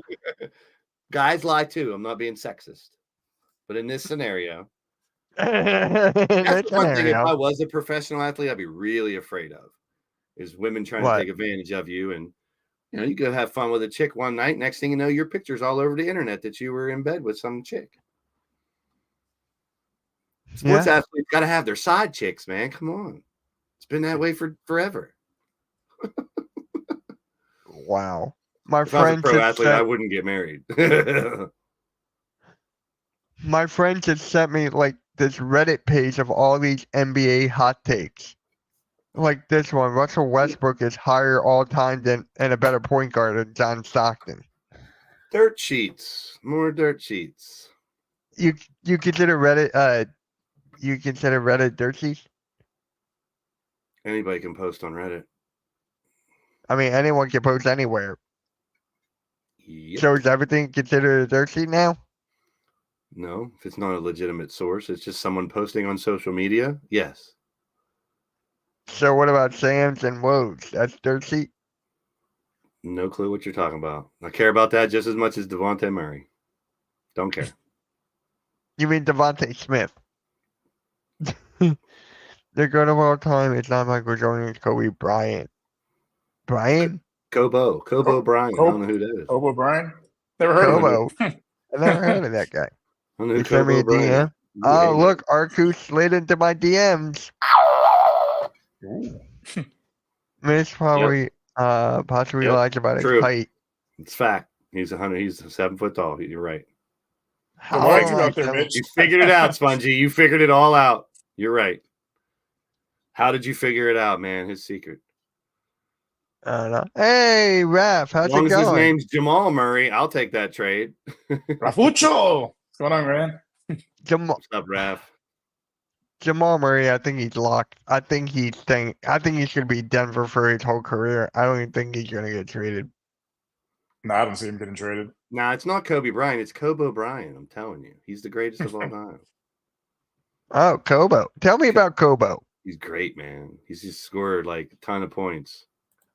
Guys lie too. I'm not being sexist. But in this scenario,
That's
that's one thing. If
scenario.
I was a professional athlete, I'd be really afraid of is women trying
What?
to take advantage of you. And you know, you go have fun with a chick one night. Next thing you know, your picture's all over the internet that you were in bed with some chick. Sports athletes got to have their side chicks, man. Come on. It's been that way for forever.
Wow. My
If I was a
friend
pro
just
athlete, I
sent,
wouldn't get married.
my friend just sent me like this Reddit page of all these NBA hot takes. Like this one, Russell Westbrook is higher all time than and a better point guard than John Stockton.
Dirt sheets. More dirt sheets.
You consider Reddit dirt sheets?
Anybody can post on Reddit.
I mean, anyone can post anywhere.
Yep.
So is everything considered a dirt sheet now?
No, if it's not a legitimate source, it's just someone posting on social media. Yes.
So what about Sam's and Woj? That's dirt sheet?
No clue what you're talking about. I care about that just as much as Devontae Murray. Don't care.
You mean Devontae Smith? The good of all time is not Michael Jordan, it's Kobe Bryant. Brian?
Kobo Bryant. I don't know who that is.
Kobe Bryant? Never heard of
Kobo.
him.
I never heard of that guy.
I don't know who
You sent me a
Kobo Bryant
DM?
is.
Oh, look, Arku slid into my DMs. Mitch probably possibly
Yep,
lies about his
true.
height.
It's fact. He's 100. He's 7 foot tall. You're right.
How
Why you
am I
out there,
seven-
Mitch?
You figured it out, Spongy. You figured it all out. You're right. How did you figure it out, man? His secret.
I don't know. Hey, Raph, how's
As long
it
as his
going?
name's Jamal Murray, I'll take that trade.
Rafucho! What's going on, man?
What's up, Raph?
Jamal Murray, I think he's locked. I think he's gonna be Denver for his whole career. I don't even think he's gonna get traded.
No, I don't see him getting traded.
Nah, it's not Kobe Bryant. It's Kobe Bryant. I'm telling you, he's the greatest of all time.
Oh, Kobo. Tell me about Kobo.
He's great, man. He's just scored like a ton of points.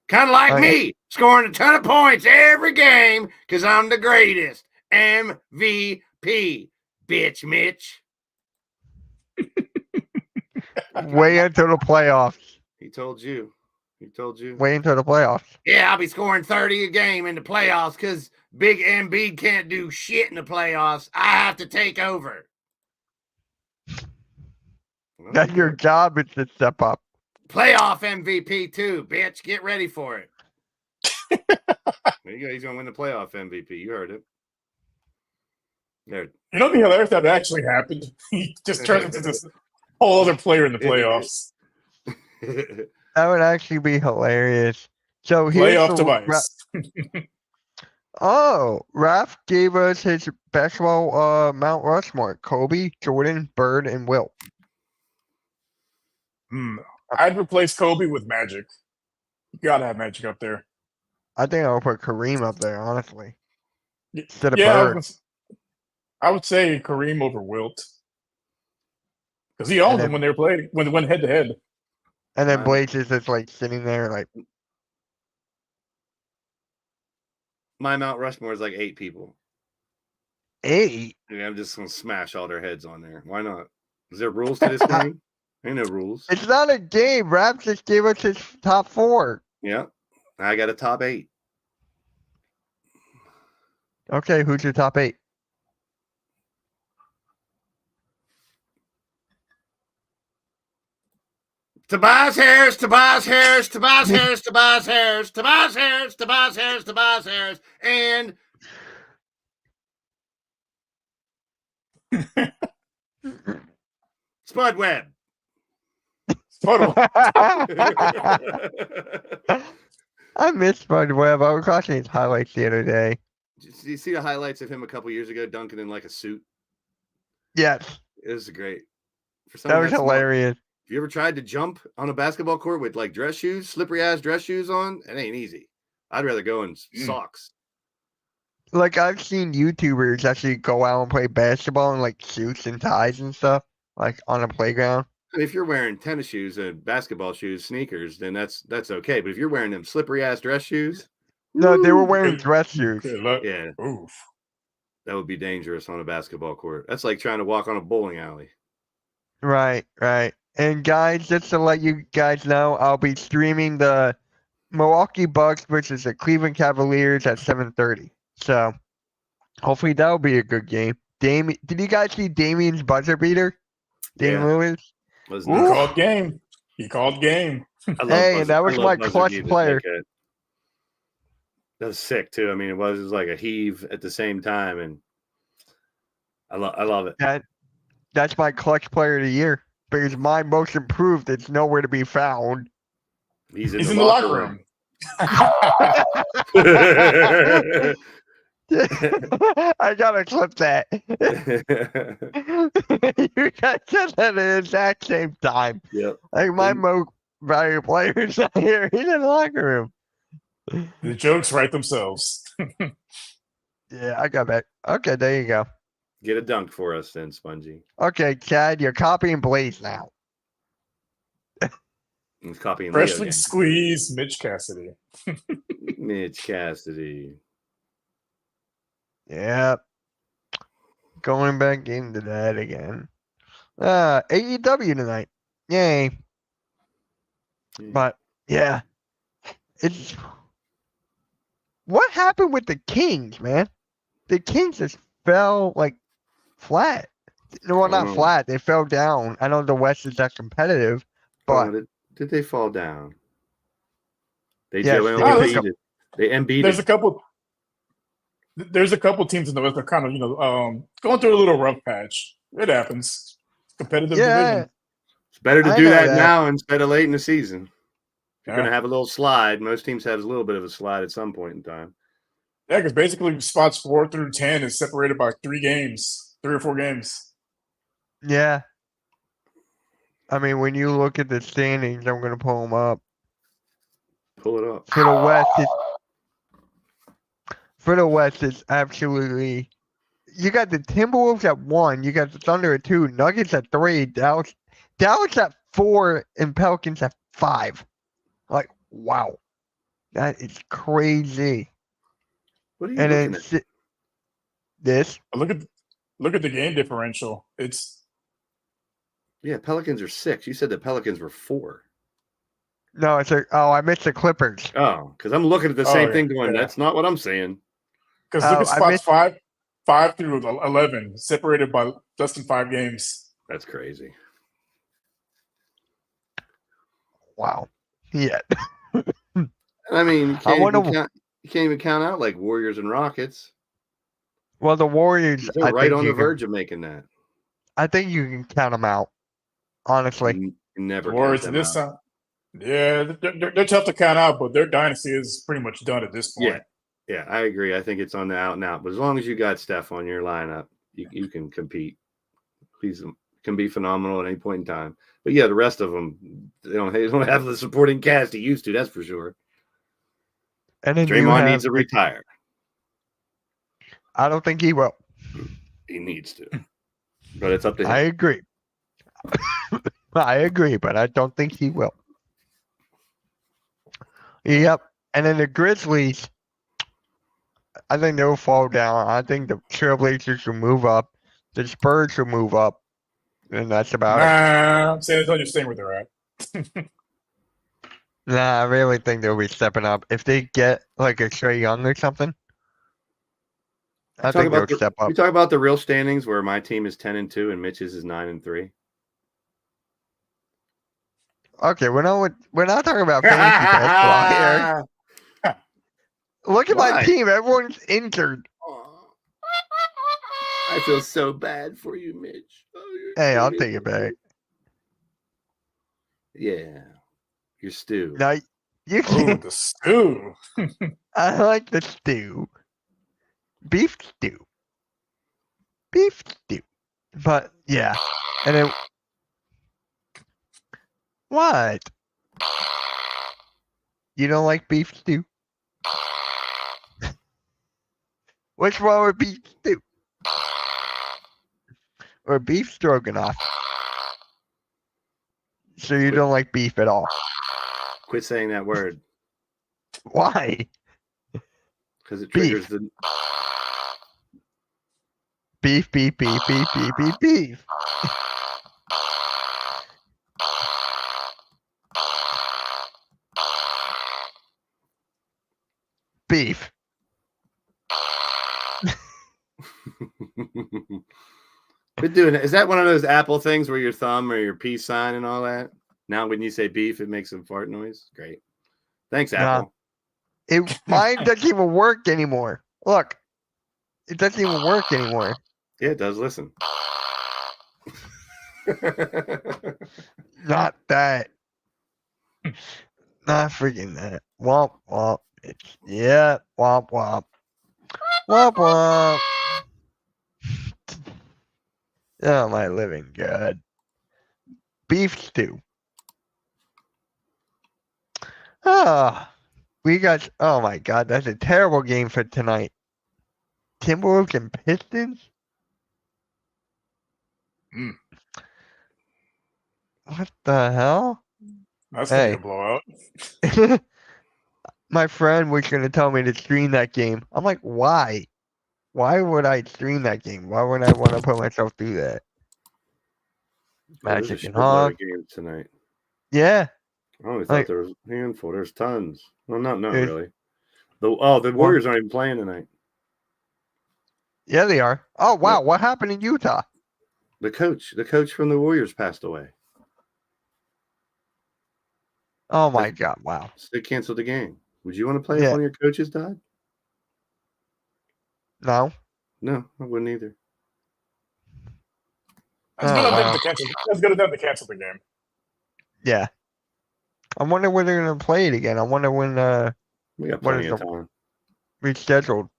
Kind of like
Oh, yeah.
me, scoring a ton of points every game because I'm the greatest. MVP, bitch, Mitch.
Way into the playoffs.
He told you. He told you.
Way into the playoffs.
Yeah, I'll be scoring 30 a game in the playoffs because Big Embiid can't do shit in the playoffs. I have to take over.
That's your job is to step up.
Playoff MVP too, bitch. Get ready for it. There you go. He's gonna win the playoff MVP. You heard it. There.
You know, it'd be hilarious if that actually happened. He just turns into this whole other player in the playoffs.
That would actually be hilarious. So here's
Playoff
the
device.
Raph gave us his basketball Mount Rushmore: Kobe, Jordan, Bird, and Wilt.
I'd replace Kobe with Magic. You gotta have Magic up there.
I think I would put Kareem up there, honestly, instead of
Yeah,
Bird.
I would say Kareem over Wilt. Because he owned
And
them
then-
when they were playing, when they went head to head.
And then
Wow.
Blaze is just like sitting there, like,
My Mount Rushmore is like 8 people.
8.
Yeah, I'm just gonna smash all their heads on there. Why not? Is there rules to this game? Ain't no rules.
It's not a game. Raph just gave us his top 4.
Yeah. I got a top 8.
Okay, who's your top 8?
Tobias Harris, Tobias Harris, Tobias Harris, Tobias Harris, Tobias Harris, Tobias Harris, Tobias Harris, and Spud Webb.
Total.
I miss Spud Webb. I was watching his highlights the other day.
Did you see the highlights of him a couple years ago dunking in like a suit?
Yes,
It was great. For
that was
that's smart.
hilarious.
If you ever tried to jump on a basketball court with like dress shoes, slippery ass dress shoes on, it ain't easy. I'd rather go in socks.
Like, I've seen YouTubers actually go out and play basketball in like suits and ties and stuff, like on a playground.
If you're wearing tennis shoes and basketball shoes, sneakers, then that's okay. But if you're wearing them slippery ass dress shoes,
No, they were
woo,
wearing dress shoes.
Good luck.
yeah,
Oof.
that would be dangerous on a basketball court. That's like trying to walk on a bowling alley.
Right, right. And guys, just to let you guys know, I'll be streaming the Milwaukee Bucks versus the Cleveland Cavaliers at 7:30. So hopefully that'll be a good game. Did you guys see Damian's buzzer beater? Damian
Yeah.
Lewis?
Was
He
nuts.
called game. He called game.
I love
Hey,
buzzer-
that was
I love
my
buzzer
clutch
beaters
player.
like that. That was sick too. I mean, it was like a heave at the same time, and I love it.
That's my clutch player of the year. Because my most improved, it's nowhere to be found.
He's in,
He's
the,
in the locker room.
I gotta clip that. You guys said that at the exact same time.
Yep.
Like my
And-
most valuable player is not here. He's in the locker room.
The jokes write themselves.
Yeah, I got that. Okay, there you go.
Get a dunk for us then, Spongy.
Okay, Chad, you're copying Blaze now.
He's copying
Freshly
Leo
squeezed Mitch Cassidy.
again. Mitch Cassidy.
Yep. Going back into that again. AEW tonight. Yay. But yeah. It's what happened with the Kings, man? The Kings just fell like flat. Well, not
Oh.
flat. They fell down. I know the West is that competitive,
Oh,
but
did they fall down? They
Yes,
Joel
they
did.
Embiid. They Embiid.
There's a couple. There's a couple teams in the West that kind of, going through a little rough patch. It happens. It's a competitive
yeah,
division.
It's better to
I
do
know
that,
that.
now instead of late in the season. You're
Yeah,
going to have a little slide. Most teams have a little bit of a slide at some point in time.
because basically spots 4 through 10 is separated by 3 or 4 games.
yeah. I mean, when you look at the standings, I'm gonna pull them up.
Pull it up.
For the West, for the West is absolutely. You got the Timberwolves at 1. You got the Thunder at 2. Nuggets at 3. Dallas at 4, and Pelicans at 5. Like, wow, that is crazy.
What are you
And
looking
then
at?
this.
Look at the game differential. It's
Yeah, Pelicans are 6. You said the Pelicans were 4.
No, I missed the Clippers.
Oh, because I'm looking at the same
yeah,
thing going,
yeah.
that's not what I'm saying.
because look at
I
spots
missed-
5 through 11, separated by less than 5 games.
That's crazy.
Wow. Yeah.
I mean, you
I
can't,
wonder-
you can't even count out like Warriors and Rockets.
Well, the Warriors.
They're right on the verge of making that.
I think you can count them out. Honestly.
You never count
Warriors
them
this
out.
time. Yeah, they're tough to count out, but their dynasty is pretty much done at this point.
Yeah, I agree. I think it's on the out and out. But as long as you got Steph on your lineup, you can compete. He's can be phenomenal at any point in time. But yeah, the rest of them, they don't have the supporting cast he used to. That's for sure.
And then
Draymond needs to retire.
I don't think he will.
He needs to. But it's up to him.
I agree. I agree, but I don't think he will. Yep. And then the Grizzlies, I think they'll fall down. I think the Trailblazers will move up. The Spurs will move up. And that's about it.
Nah, San Antonio's staying where they're at.
Nah, I really think they'll be stepping up. If they get like a Trae Young or something, I
Talk
think
about
they'll step up.
We talk about the real standings where my team is 10-2 and Mitch's is 9-3.
Okay, we're not talking about fantasy basketball here. Look at
Why?
my team. Everyone's injured.
I feel so bad for you, Mitch.
Hey, I'll take it back.
Yeah. You're Stu.
Now you
Ooh,
can.
the stew.
I like the stew. Beef stew. Beef stew. But yeah, and then what? You don't like beef stew? What's wrong with beef stew? Or beef stroganoff? So you don't like beef at all?
Quit saying that word
Why?
because it
Beef.
triggers the.
Beef, beef, beef, beef, beef, beef, beef. Beef.
Quit doing it. Is that one of those Apple things where your thumb or your peace sign and all that? Now, when you say beef, it makes a fart noise. Great. Thanks,
Nah.
Apple.
Mine doesn't even work anymore. Look, it doesn't even work anymore.
Yeah, it does. Listen.
Not that. Not freaking that. Womp womp. Yeah, womp womp. Womp womp. Oh, my living God. Beef stew. We got. Oh my God, that's a terrible game for tonight. Timberwolves and Pistons. What the hell?
That's gonna
Hey.
be a blowout.
My friend was gonna tell me to stream that game. I'm like, why? Why would I stream that game? Why would I want to put myself through that?
There's a
Magic and
shitload
Hawk.
of games tonight.
Yeah.
I only thought
Like-
there was a handful. There's tons. Well, not
There's-
really. The Warriors aren't even playing tonight.
Yeah, they are. Oh wow, what happened in Utah?
The coach from the Warriors passed away.
Oh my God, wow.
So they canceled the game. Would you want to play if
Yeah.
one of your coaches died?
No.
No, I wouldn't either.
That's
Oh,
good of them
wow.
to cancel. That's good of them to cancel the game.
Yeah. I wonder when they're gonna play it again. I wonder when
We got
What
plenty
is
of
the-
time.
rescheduled.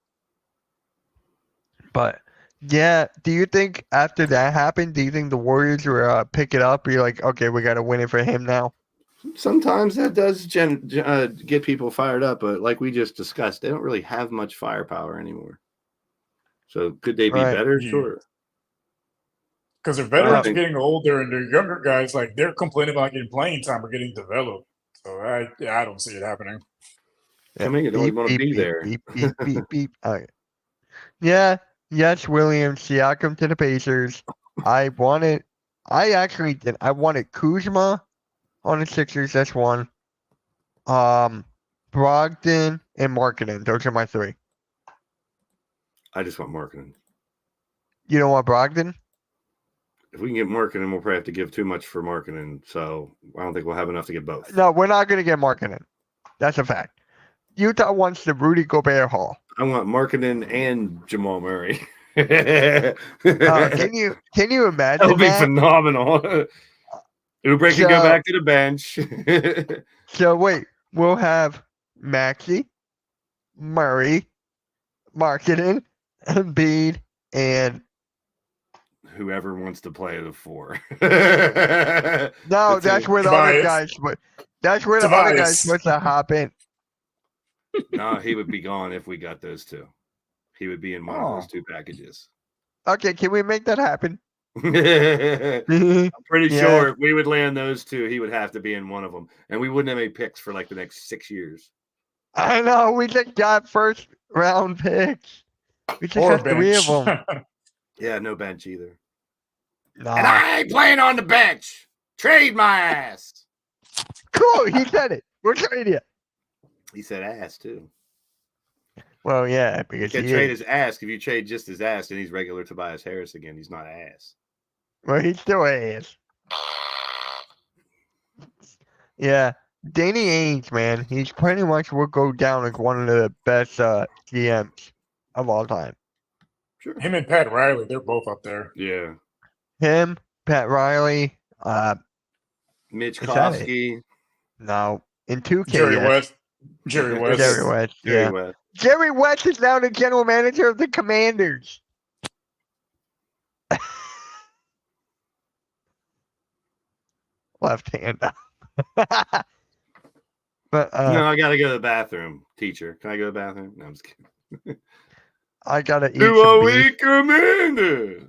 But yeah, do you think after that happened, do you think the Warriors will pick it up? Be like, okay, we got to win it for him now.
Sometimes that does get people fired up, but like we just discussed, they don't really have much firepower anymore. So could they be
Right.
better?
Yeah.
Sure.
Because their veterans are
think-
getting older and their younger guys, like they're complaining about getting playing time or getting developed. So I don't see it happening.
Coming, you don't want to be there.
Beep, beep, beep, beep. Okay. Yeah. Yes, Williams. Siakam to the Pacers. I wanted Kuzma on the Sixers. That's one. Brogdon and Markkanen. Those are my three.
I just want marketing.
You don't want Brogdon?
If we can get marketing, we'll probably have to give too much for marketing. So I don't think we'll have enough to get both.
No, we're not going to get Markkanen. That's a fact. Utah wants the Rudy Gobert Hall.
I want marketing and Jamal Murray.
Can you imagine
That would be
that?
phenomenal. Oubre can go
So-
back to the bench.
So wait, we'll have Maxey, Murray, Markkanen, Embiid, and
Whoever wants to play the four.
no,
That's
that's
it.
where the other
Tobias.
guys. That's where the other
Tobias.
guys supposed to hop in.
No, he would be gone if we got those two. He would be in one of
Oh.
those two packages.
Okay, can we make that happen?
I'm pretty
Yeah.
sure if we would land those two, he would have to be in one of them. And we wouldn't have any picks for like the next 6 years.
I know we just got first round picks. We just
Or
got three of
bench.
them.
Yeah, no bench either. And
Nah.
I ain't playing on the bench. Trade my ass.
Cool, he said it. We're trading it.
He said ass too.
Well, yeah,
You
because
can't
he
trade
is.
his ass. If you trade just his ass, then he's regular Tobias Harris again. He's not ass.
Well, he still is. Yeah, Danny Ainge, man, he's pretty much will go down as one of the best GMs of all time.
Sure.
Him and Pat Riley, they're both up there.
Yeah.
Him, Pat Riley,
Mitch
Is that
Kofsky,
no, in 2K,
Jerry
yes.
West. Jerry West.
Jerry West,
Jerry
yeah.
West.
Jerry West is now the general manager of the Commanders. Left hand. But
No, I gotta go to the bathroom, teacher. Can I go to the bathroom? No, I'm just kidding.
I gotta eat
Who
some
are
beef.
we commanders?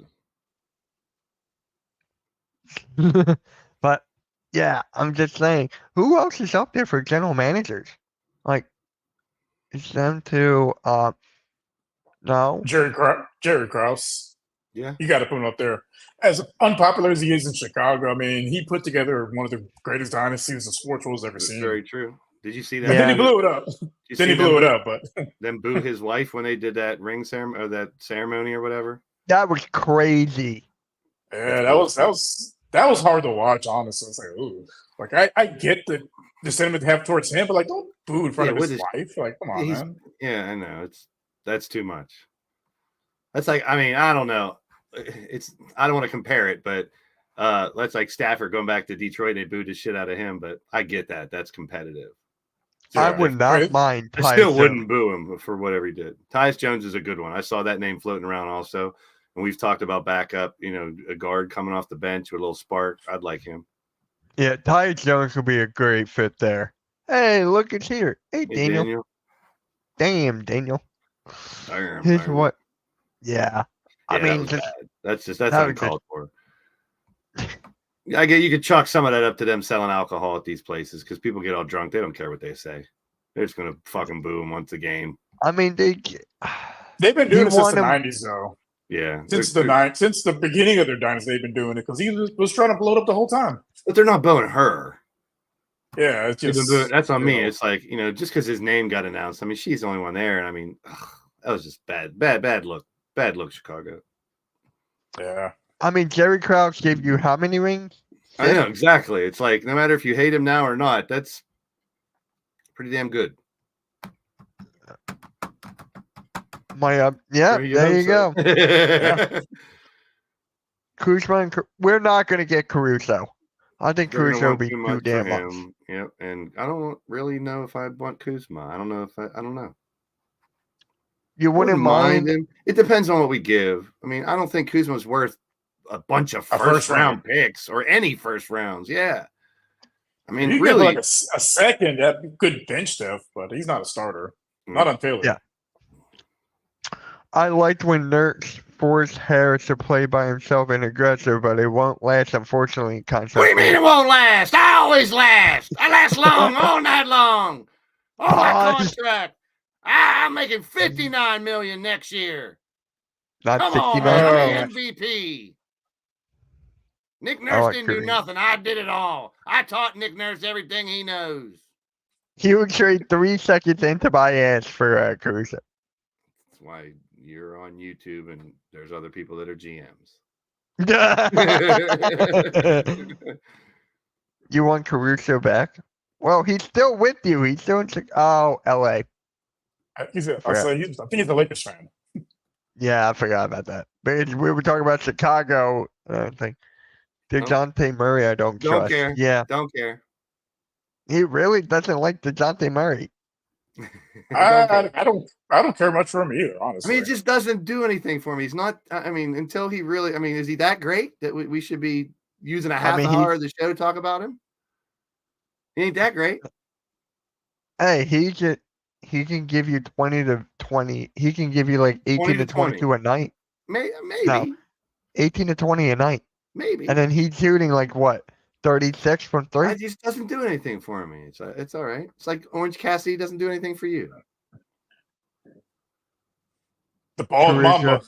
But yeah, I'm just saying, who else is up there for general managers? Like, it's them two. No,
Jerry Krause.
Yeah.
You got to put him up there. As unpopular as he is in Chicago, I mean, he put together one of the greatest dynasties the sports world's ever
That's
seen.
very true. Did you see that?
And then he
Yeah.
blew it up.
Did you
Then
see
he blew
them-
it up. But
Then boo his wife when they did that ring ceremony or that ceremony or whatever.
that was crazy.
yeah, that was hard to watch. Honestly, it's like, ooh, like I get the sentiment to have towards him, but like, don't boo in front
Yeah,
of
with
his wife. Like, come on,
He's-
man.
Yeah, I know. That's too much. That's like, I mean, I don't know. I don't want to compare it, but that's like Stafford going back to Detroit and they booed the shit out of him. But I get that. That's competitive.
I
So,
would not
Right.
mind.
I
Tyus
still
Jones.
wouldn't boo him for whatever he did. Tyus Jones is a good one. I saw that name floating around also. And we've talked about backup, a guard coming off the bench with a little spark. I'd like him.
Yeah, Tyus Jones would be a great fit there. Hey, look, it's here. Hey,
Hey,
Daniel. Damn, Daniel.
Damn,
Here's
Daniel.
what. Yeah. I
Yeah, that
mean,
was
just
bad. That's
that was
uncalled for. I get you could chalk some of that up to them selling alcohol at these places because people get all drunk. They don't care what they say. They're just gonna fucking boo them once a game.
I mean, they.
They've been
You
doing it since
want
the
him-
'90s, though.
Yeah,
Since
they're-
since the beginning of their dynasty, they've been doing it because he was trying to blow it up the whole time.
but they're not booing her.
Yeah, it's
They've been
just
booing- that's on me.
you know.
It's like just because his name got announced. I mean, she's the only one there, and I mean, that was just bad look, Chicago.
Yeah,
I mean, Jerry Krause gave you how many rings?
I know exactly. It's like no matter if you hate him now or not, that's pretty damn good.
Yeah, there you go.
go.
Kuzma and we're not going to get Caruso. I think
They're gonna
Caruso will
want
be
too
too
much for
damn much.
him. Yep, and I don't really know if I want Kuzma. I don't know if I don't know.
You wouldn't mind?
him. It depends on what we give. I mean, I don't think Kuzma's worth a bunch of
A
first round picks or any first rounds. Yeah. I mean,
He
really,
like a second that good bench depth, but he's not a starter. Not on Philly.
Yeah. I liked when Nurse forced Harris to play by himself and aggressive, but it won't last, unfortunately. Contract.
what do you mean it won't last? I always last. I last long, all night long. All my
Pause.
contract. I'm making $59 million next year.
Not
Come on,
69.
man, I'm the MVP. Nick Nurse
like
didn't do
Kareem.
nothing. I did it all. I taught Nick Nurse everything he knows.
He would trade 3 seconds into buy ass for Caruso.
That's why you're on YouTube and there's other people that are GMs.
You want Caruso back? Well, he's still with you. He's still in LA.
I think he's a Lakers fan.
Yeah, I forgot about that. But we were talking about Chicago. I think DeJounte Murray, I don't trust.
care.
Yeah,
Don't care.
he really doesn't like DeJounte Murray.
Don't care.
I don't care much for him either,
I
honestly.
mean, it just doesn't do anything for me. He's not. I mean, until he really. I mean, is he that great that we should be using a half hour of the show to talk about him? He ain't that great.
Hey, he can give you 20 to 20. He can give you like 18 to 22 a night.
Maybe.
No. 18 to 20 a night.
Maybe.
And then he's shooting like what? 36 from 3?
It just doesn't do anything for me. It's all right. It's like Orange Cassidy doesn't do anything for you.
The bald
Caruso.
mamba.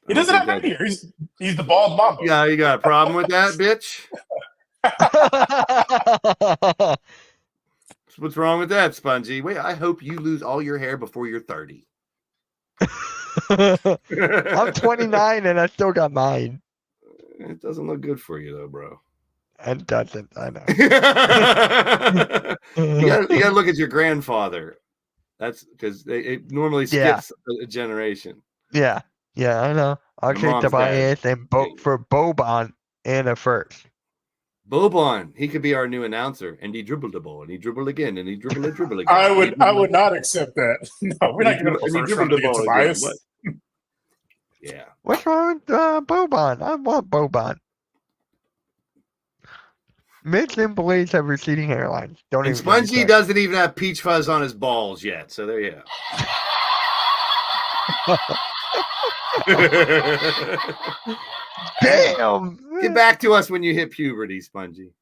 He doesn't have any here. He's the bald mamba.
Yeah, you got a problem with that, bitch? What's wrong with that, Spongy? Wait, I hope you lose all your hair before you're 30.
I'm 29 and I still got mine.
It doesn't look good for you, though, bro.
It doesn't. I know.
you gotta look at your grandfather. That's because it normally skips a generation.
Yeah, I know. I'll
Your
take
mom's
the
dad.
bias and vote for Boban and a first.
Boban, he could be our new announcer, and he dribbled the ball, and he dribbled again, and he dribbled again.
I would not accept that. No, we're not giving up a
And he
first round
dribbled
to
the ball again.
Tobias.
What? Yeah.
What's wrong with Boban? I want Boban. Mitch and Blaze have receding hairlines. Don't
And
even. get me
Spongy
started.
doesn't even have peach fuzz on his balls yet, so there you go.
Damn.
Get back to us when you hit puberty, Spongy.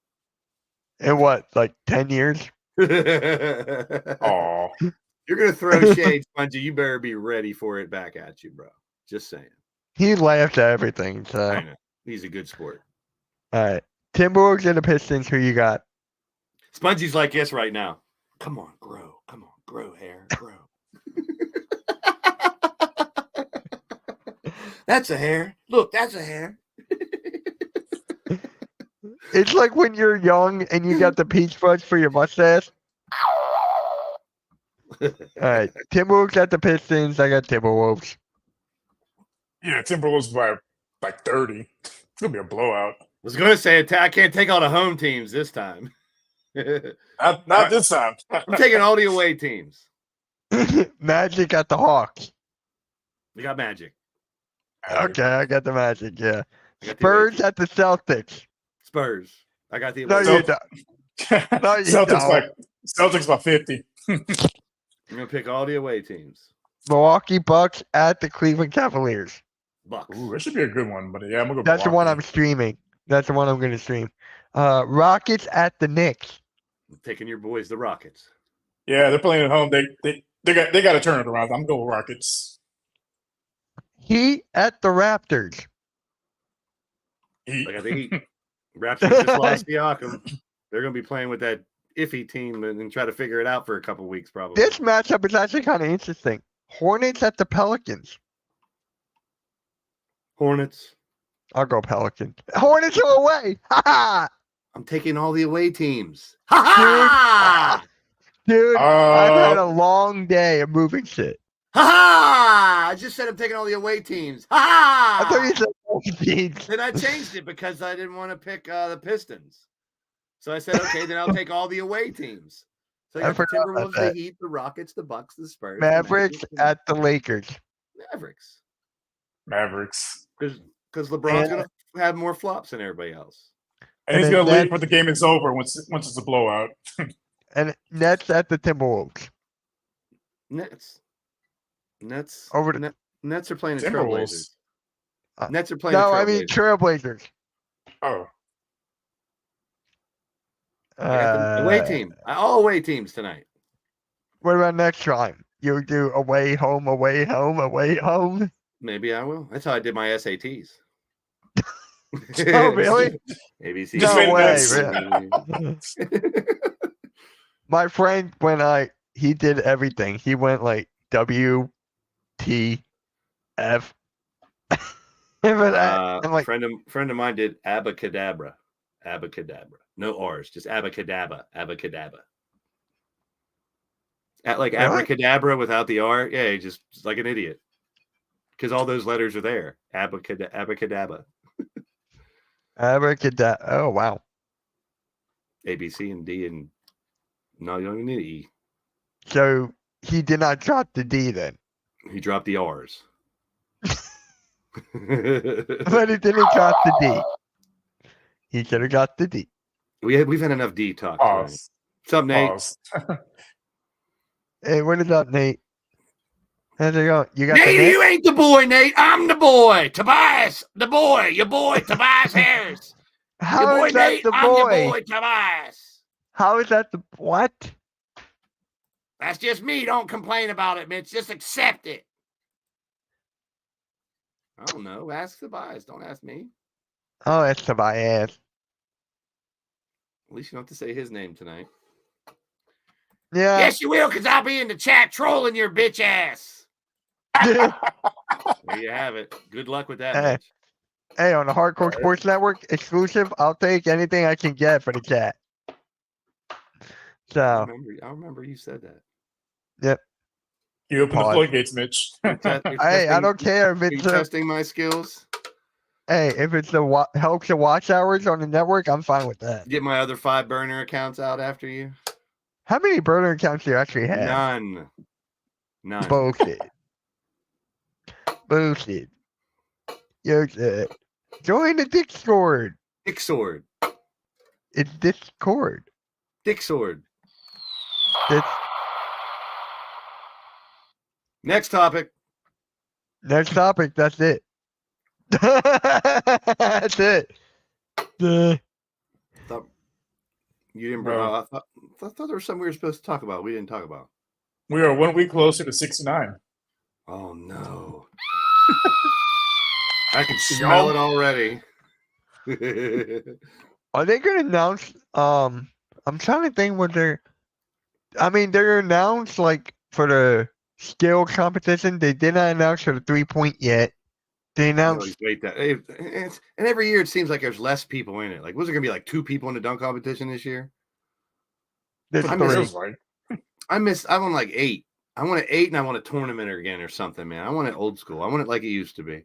In what, like 10 years?
Oh,
You're gonna throw shade, Spongy. You better be ready for it back at you, bro. Just saying.
He laughs at everything. So,
I know. He's a good sport.
all right. Timberwolves and the Pistons. Who you got?
Spongy's like this right now. Come on, grow. Come on, grow hair, grow. That's a hair. Look, that's a hair.
It's like when you're young and you got the peach fuzz for your mustache. All right. Timberwolves at the Pistons. I got Timberwolves.
yeah, Timberwolves by like 30. It's gonna be a blowout.
Was going to say I can't take all the home teams this time. I'm
Not this time.
taking all the away teams.
Magic at the Hawks.
We got Magic.
Okay, I got the Magic. Yeah.
I got the away
Spurs at the Celtics.
Spurs. I got the
No,
away
you
teams.
don't. No, you
Celtics by 50.
I'm going to pick all the away teams.
Milwaukee Bucks at the Cleveland Cavaliers.
Bucks.
Ooh, that should be a good one. But yeah, I'm gonna go.
That's the one I'm
Milwaukee.
streaming. That's the one I'm going to stream. Rockets at the Knicks.
I'm taking your boys, the Rockets.
Yeah, they're playing at home. They got to turn it around. I'm going with Rockets.
Heat at the Raptors.
I got the Heat. Raptors just lost Siakam. They're going to be playing with that iffy team and try to figure it out for a couple weeks, probably.
This matchup is actually kind of interesting. Hornets at the Pelicans.
Hornets.
I'll go Pelicans. Hornets are away. Ha ha!
I'm taking all the away teams. Ha ha!
Dude, I've had a long day of moving shit.
Ha ha! I just said I'm taking all the away teams. Ha
I thought
ha!
you said home teams.
Then I changed it because I didn't want to pick the Pistons. So I said, okay, then I'll take all the away teams. So
I
I got the
forgot about
Timberwolves, the
that.
Heat, the Rockets, the Bucks, the Spurs, the
Mavericks
Magic,
at the Lakers.
Mavericks.
Mavericks.
Because LeBron's
And-
going to have more flops than everybody else.
And he's
then
gonna leave
Nets-
before the game is over once it's a blowout.
and Nets at the Timberwolves.
Nets.
Over the-
Nets are playing the
Timberwolves.
Trailblazers. Nets are playing the
No,
Trailblazers.
I mean Trailblazers.
Oh,
I got the away team. All away teams tonight.
What about next time? You do away, home, away, home, away, home.
Maybe I will. That's how I did my SATs.
Oh, really?
ABC.
Just made
No
a
way,
mess.
really. My friend, he did everything. He went like W, T, F. But I'm like,
friend of mine did abacadabra. No R's, just abacadabra. Like
Really?
abracadabra without the R. Yeah, just like an idiot. Because all those letters are there. Abacadabra.
abracadabra. Oh, wow.
A, B, C, and D, and no, you don't even need an E.
So he did not drop the D then.
He dropped the R's.
But he didn't drop the D. He should have got the D.
We've had enough D talk. Tonight.
Pause.
What's up, Nate?
Pause.
Hey, what is up, Nate? How's it going? You got
Nate,
the Nate?
you ain't the boy, Nate. I'm the boy. Tobias, the boy. Your boy, Tobias Harris. Your
How
boy,
is that
Nate.
the
I'm your
boy?
boy, Tobias.
How is that the what?
That's just me. Don't complain about it, Mitch. Just accept it. I don't know. Ask Tobias. Don't ask me.
Oh, it's Tobias.
At least you don't have to say his name tonight.
Yeah.
Yes, you will, because I'll be in the chat trolling your bitch ass. There you have it. Good luck with that,
Hey.
Mitch.
Hey, on the Hardcore Sports Network exclusive, I'll take anything I can get for the chat.
I
So,
remember you said that.
You open the
Pause.
floodgates, Mitch.
hey, I don't care if
Are you
it's
testing my skills?
if it's the helps the watch hours on the network, I'm fine with that.
Get my other 5 burner accounts out after you?
How many burner accounts do you actually have?
None.
Bullshit. Bullshit. You're join the Discord.
Dick sword.
It's Discord.
Dick sword.
It's
Next topic.
next topic. That's it. That's it.
Thought you didn't.
Bro.
I thought there was something we were supposed to talk about. We didn't talk about.
We are 1 week closer to 69.
Oh no! I can smell it already.
Are they gonna announce? I'm trying to think what they're announced like for the skill competition. They did not announce for the 3-point yet. They
I
announced
always wait that. And every year it seems like there's less people in it. Like, was there gonna be like 2 people in the dunk competition this year?
there's
I
3.
miss
Feels like.
I want like 8. I want an 8, and I want a tournament again or something, man. I want it old school. I want it like it used to be.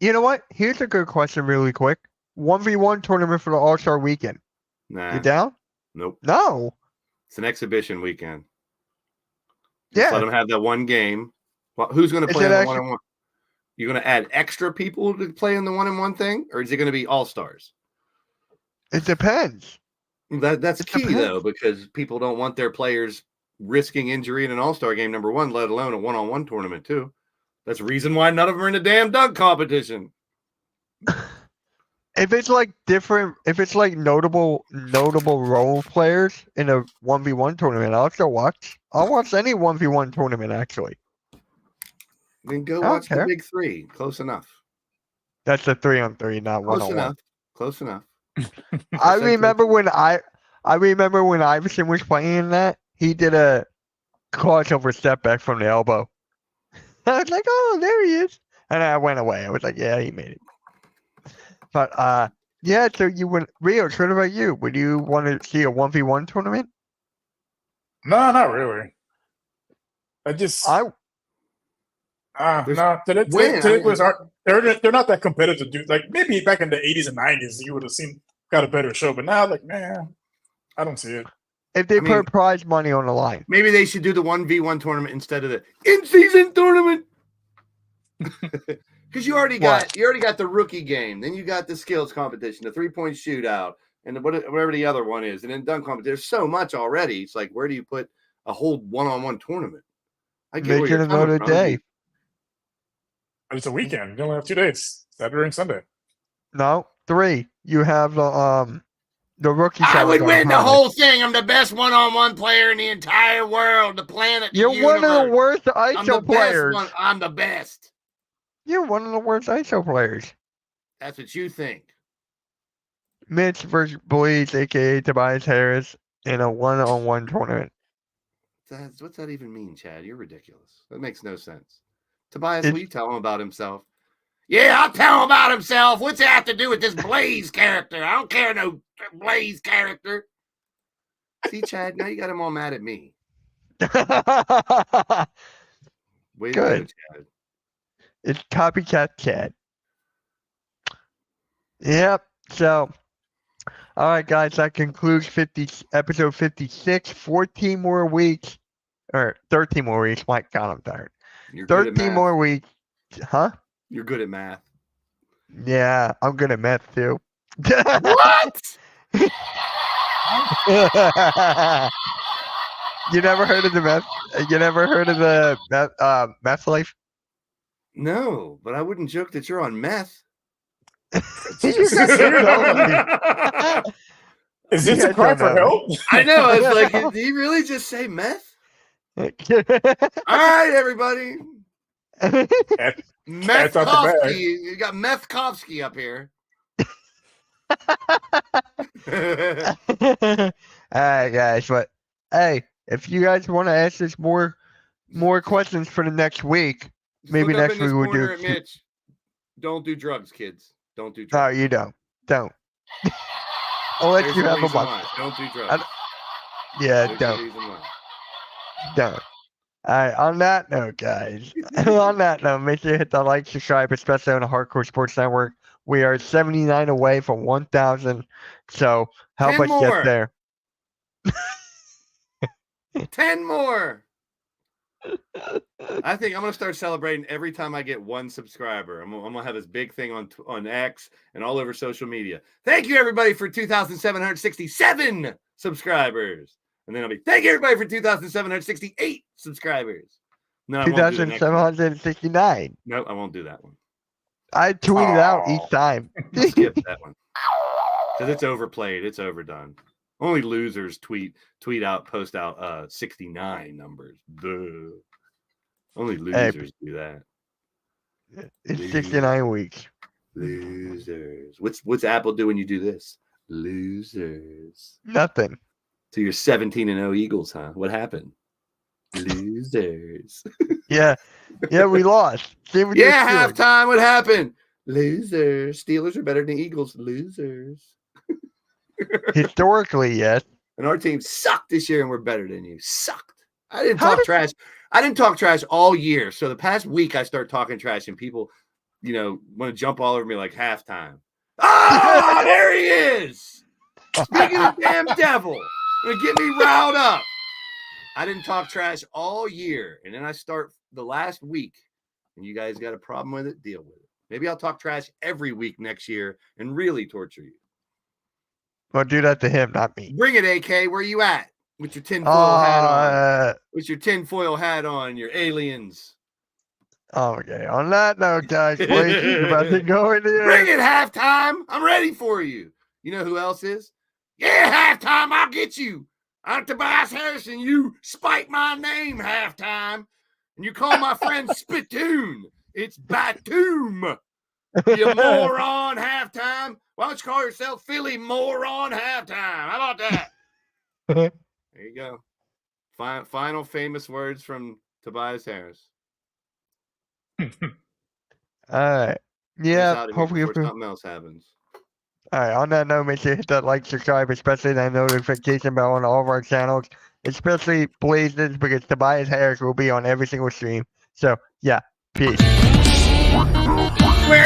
You know what? Here's a good question, really quick. 1v1 tournament for the All-Star Weekend.
Nah,
You down?
nope.
No.
It's an exhibition weekend. Just
Yeah.
let them have that one game. Well, who's going to
Is
play
it
in the
actually-
one-on-one? You're going to add extra people to play in the one-on-one thing, or is it going to be all stars?
It depends.
That's
It
key
depends.
though, because people don't want their players risking injury in an all-star game. Number one, let alone a one-on-one tournament too. That's the reason why none of them are in the damn dunk competition.
If it's like different, if it's like notable role players in a 1v1 tournament, I'll still watch. I'll watch any 1v1 tournament actually.
Then go
I don't
watch the
care.
big 3. Close enough.
That's a 3-on-3, not
Close
1-on-1.
enough. Close enough.
I
Say
remember when Iverson was playing in that, he did a crossover step back from the elbow. I was like, oh, there he is. And I went away. I was like, yeah, he made it. But yeah, so you would Rios, what about you? Would you want to see a 1v1 tournament?
No, not really. I just
I
There's-
no. Today
when?
players aren't. They're not that competitive, dude. Like maybe back in the 80s and 90s, you would have got a better show. But now, like, man, I don't see it.
if they
I mean-
put prize money on the line.
Maybe they should do the 1v1 tournament instead of the in-season tournament. Because you already got the rookie game, then you got the skills competition, the 3-point shootout, and whatever the other one is, and then dunk competition. There's so much already. It's like, where do you put a whole one-on-one tournament? I get
Make
where
it
you're coming
another
from.
day.
It's a weekend. You only have 2 days, Saturday and Sunday.
No, 3. You have the rookie.
I would
challenge on
win the
Friday.
whole thing. I'm the best one-on-one player in the entire world, the planet. The
You're one of the
universe.
worst
I'm the
ISO players.
best one. I'm the best.
You're one of the worst ISO players.
That's what you think.
Mitch versus Blaze, aka Tobias Harris, in a one-on-one tournament.
What's that even mean, Chad? You're ridiculous. That makes no sense. Tobias,
It's-
will you tell him about himself? Yeah, I'll tell him about himself. What's it have to do with this Blaze character? I don't care no Blaze character. See, Chad, now you got him all mad at me. Way to go,
Good.
Chad.
It's copycat Chad. Yep. So, all right, guys, that concludes episode 56. 14 more weeks, or 13 more weeks. My God, I'm tired.
You're good at
13
math.
more weeks. Huh?
You're good at math.
Yeah, I'm good at math too.
What?
You never heard of the math? You never heard of the math life?
No, but I wouldn't joke that you're on meth.
You guys don't know me.
Is
You
this a
guys
cry
don't
for
know
help?
I know. I was like, did he really just say meth? All right, everybody.
That's out the bag.
Methkovsky. You got Methkovsky up here.
All right, guys. But hey, if you guys want to ask us more questions for the next week, maybe
Look up
next
in this
week we'll
corner
do.
at Mitch. Don't do drugs, kids. Don't do
No,
drugs.
you don't. Unless
There's
you
the
have a
reason
month.
why. Don't do
I
drugs.
Yeah,
There's the
don't.
reason why.
Don't. All right. On that note, guys. On that note, make sure you hit the like, subscribe, especially on the Hardcore Sports Network. We are 79 away from 1,000, so help
10
us
more.
get there.
10 more. I think I'm gonna start celebrating every time I get 1 subscriber. I'm gonna have this big thing on X and all over social media. Thank you everybody for 2,767 subscribers, and then I'll be thank you everybody for 2,768 subscribers. No, I won't do the next one.
2,769.
No, I won't do that one.
I tweet it out
Aw.
each time.
Skip that one because it's overplayed. It's overdone. Only losers post out 69 numbers. Duh. Only losers do that.
It's 69 weeks.
Losers. What's Apple do when you do this? Losers.
Nothing.
So you're 17-0 Eagles, huh? What happened? Losers.
Yeah. Yeah, we lost. Same with your
Yeah,
Steelers.
halftime. What happened? Losers. Steelers are better than Eagles. Losers.
Historically, yes.
And our team sucked this year, and we're better than you. Sucked. I didn't
How
talk
did-
trash. I didn't talk trash all year. So the past week, I start talking trash, and people, want to jump all over me like halftime. Ah, there he is. Speaking of damn devil, gonna get me riled up. I didn't talk trash all year, and then I start the last week, and you guys got a problem with it. Deal with it. Maybe I'll talk trash every week next year and really torture you.
Well, do that to him, not me.
Bring it, AK. Where you at? With your tinfoil hat on. With your tinfoil hat on, your aliens.
Okay. On that note, guys, Blake is about to go in here.
Bring it, halftime. I'm ready for you. You know who else is? Yeah, halftime. I'll get you. I'm Tobias Harrison. You spike my name, halftime. And you call my friend Spittoon. It's Batum. You moron, halftime. Why don't you call yourself Philly Moron, halftime? How about that? There you go. Final famous words from Tobias Harris.
All right.
He's
Yeah.
out of here
Hopefully,
before something else happens.
all right. On that note, make sure you hit that like, subscribe, especially that notification bell on all of our channels, especially Blazers, because Tobias Harris will be on every single stream. So, yeah. Peace.
Where?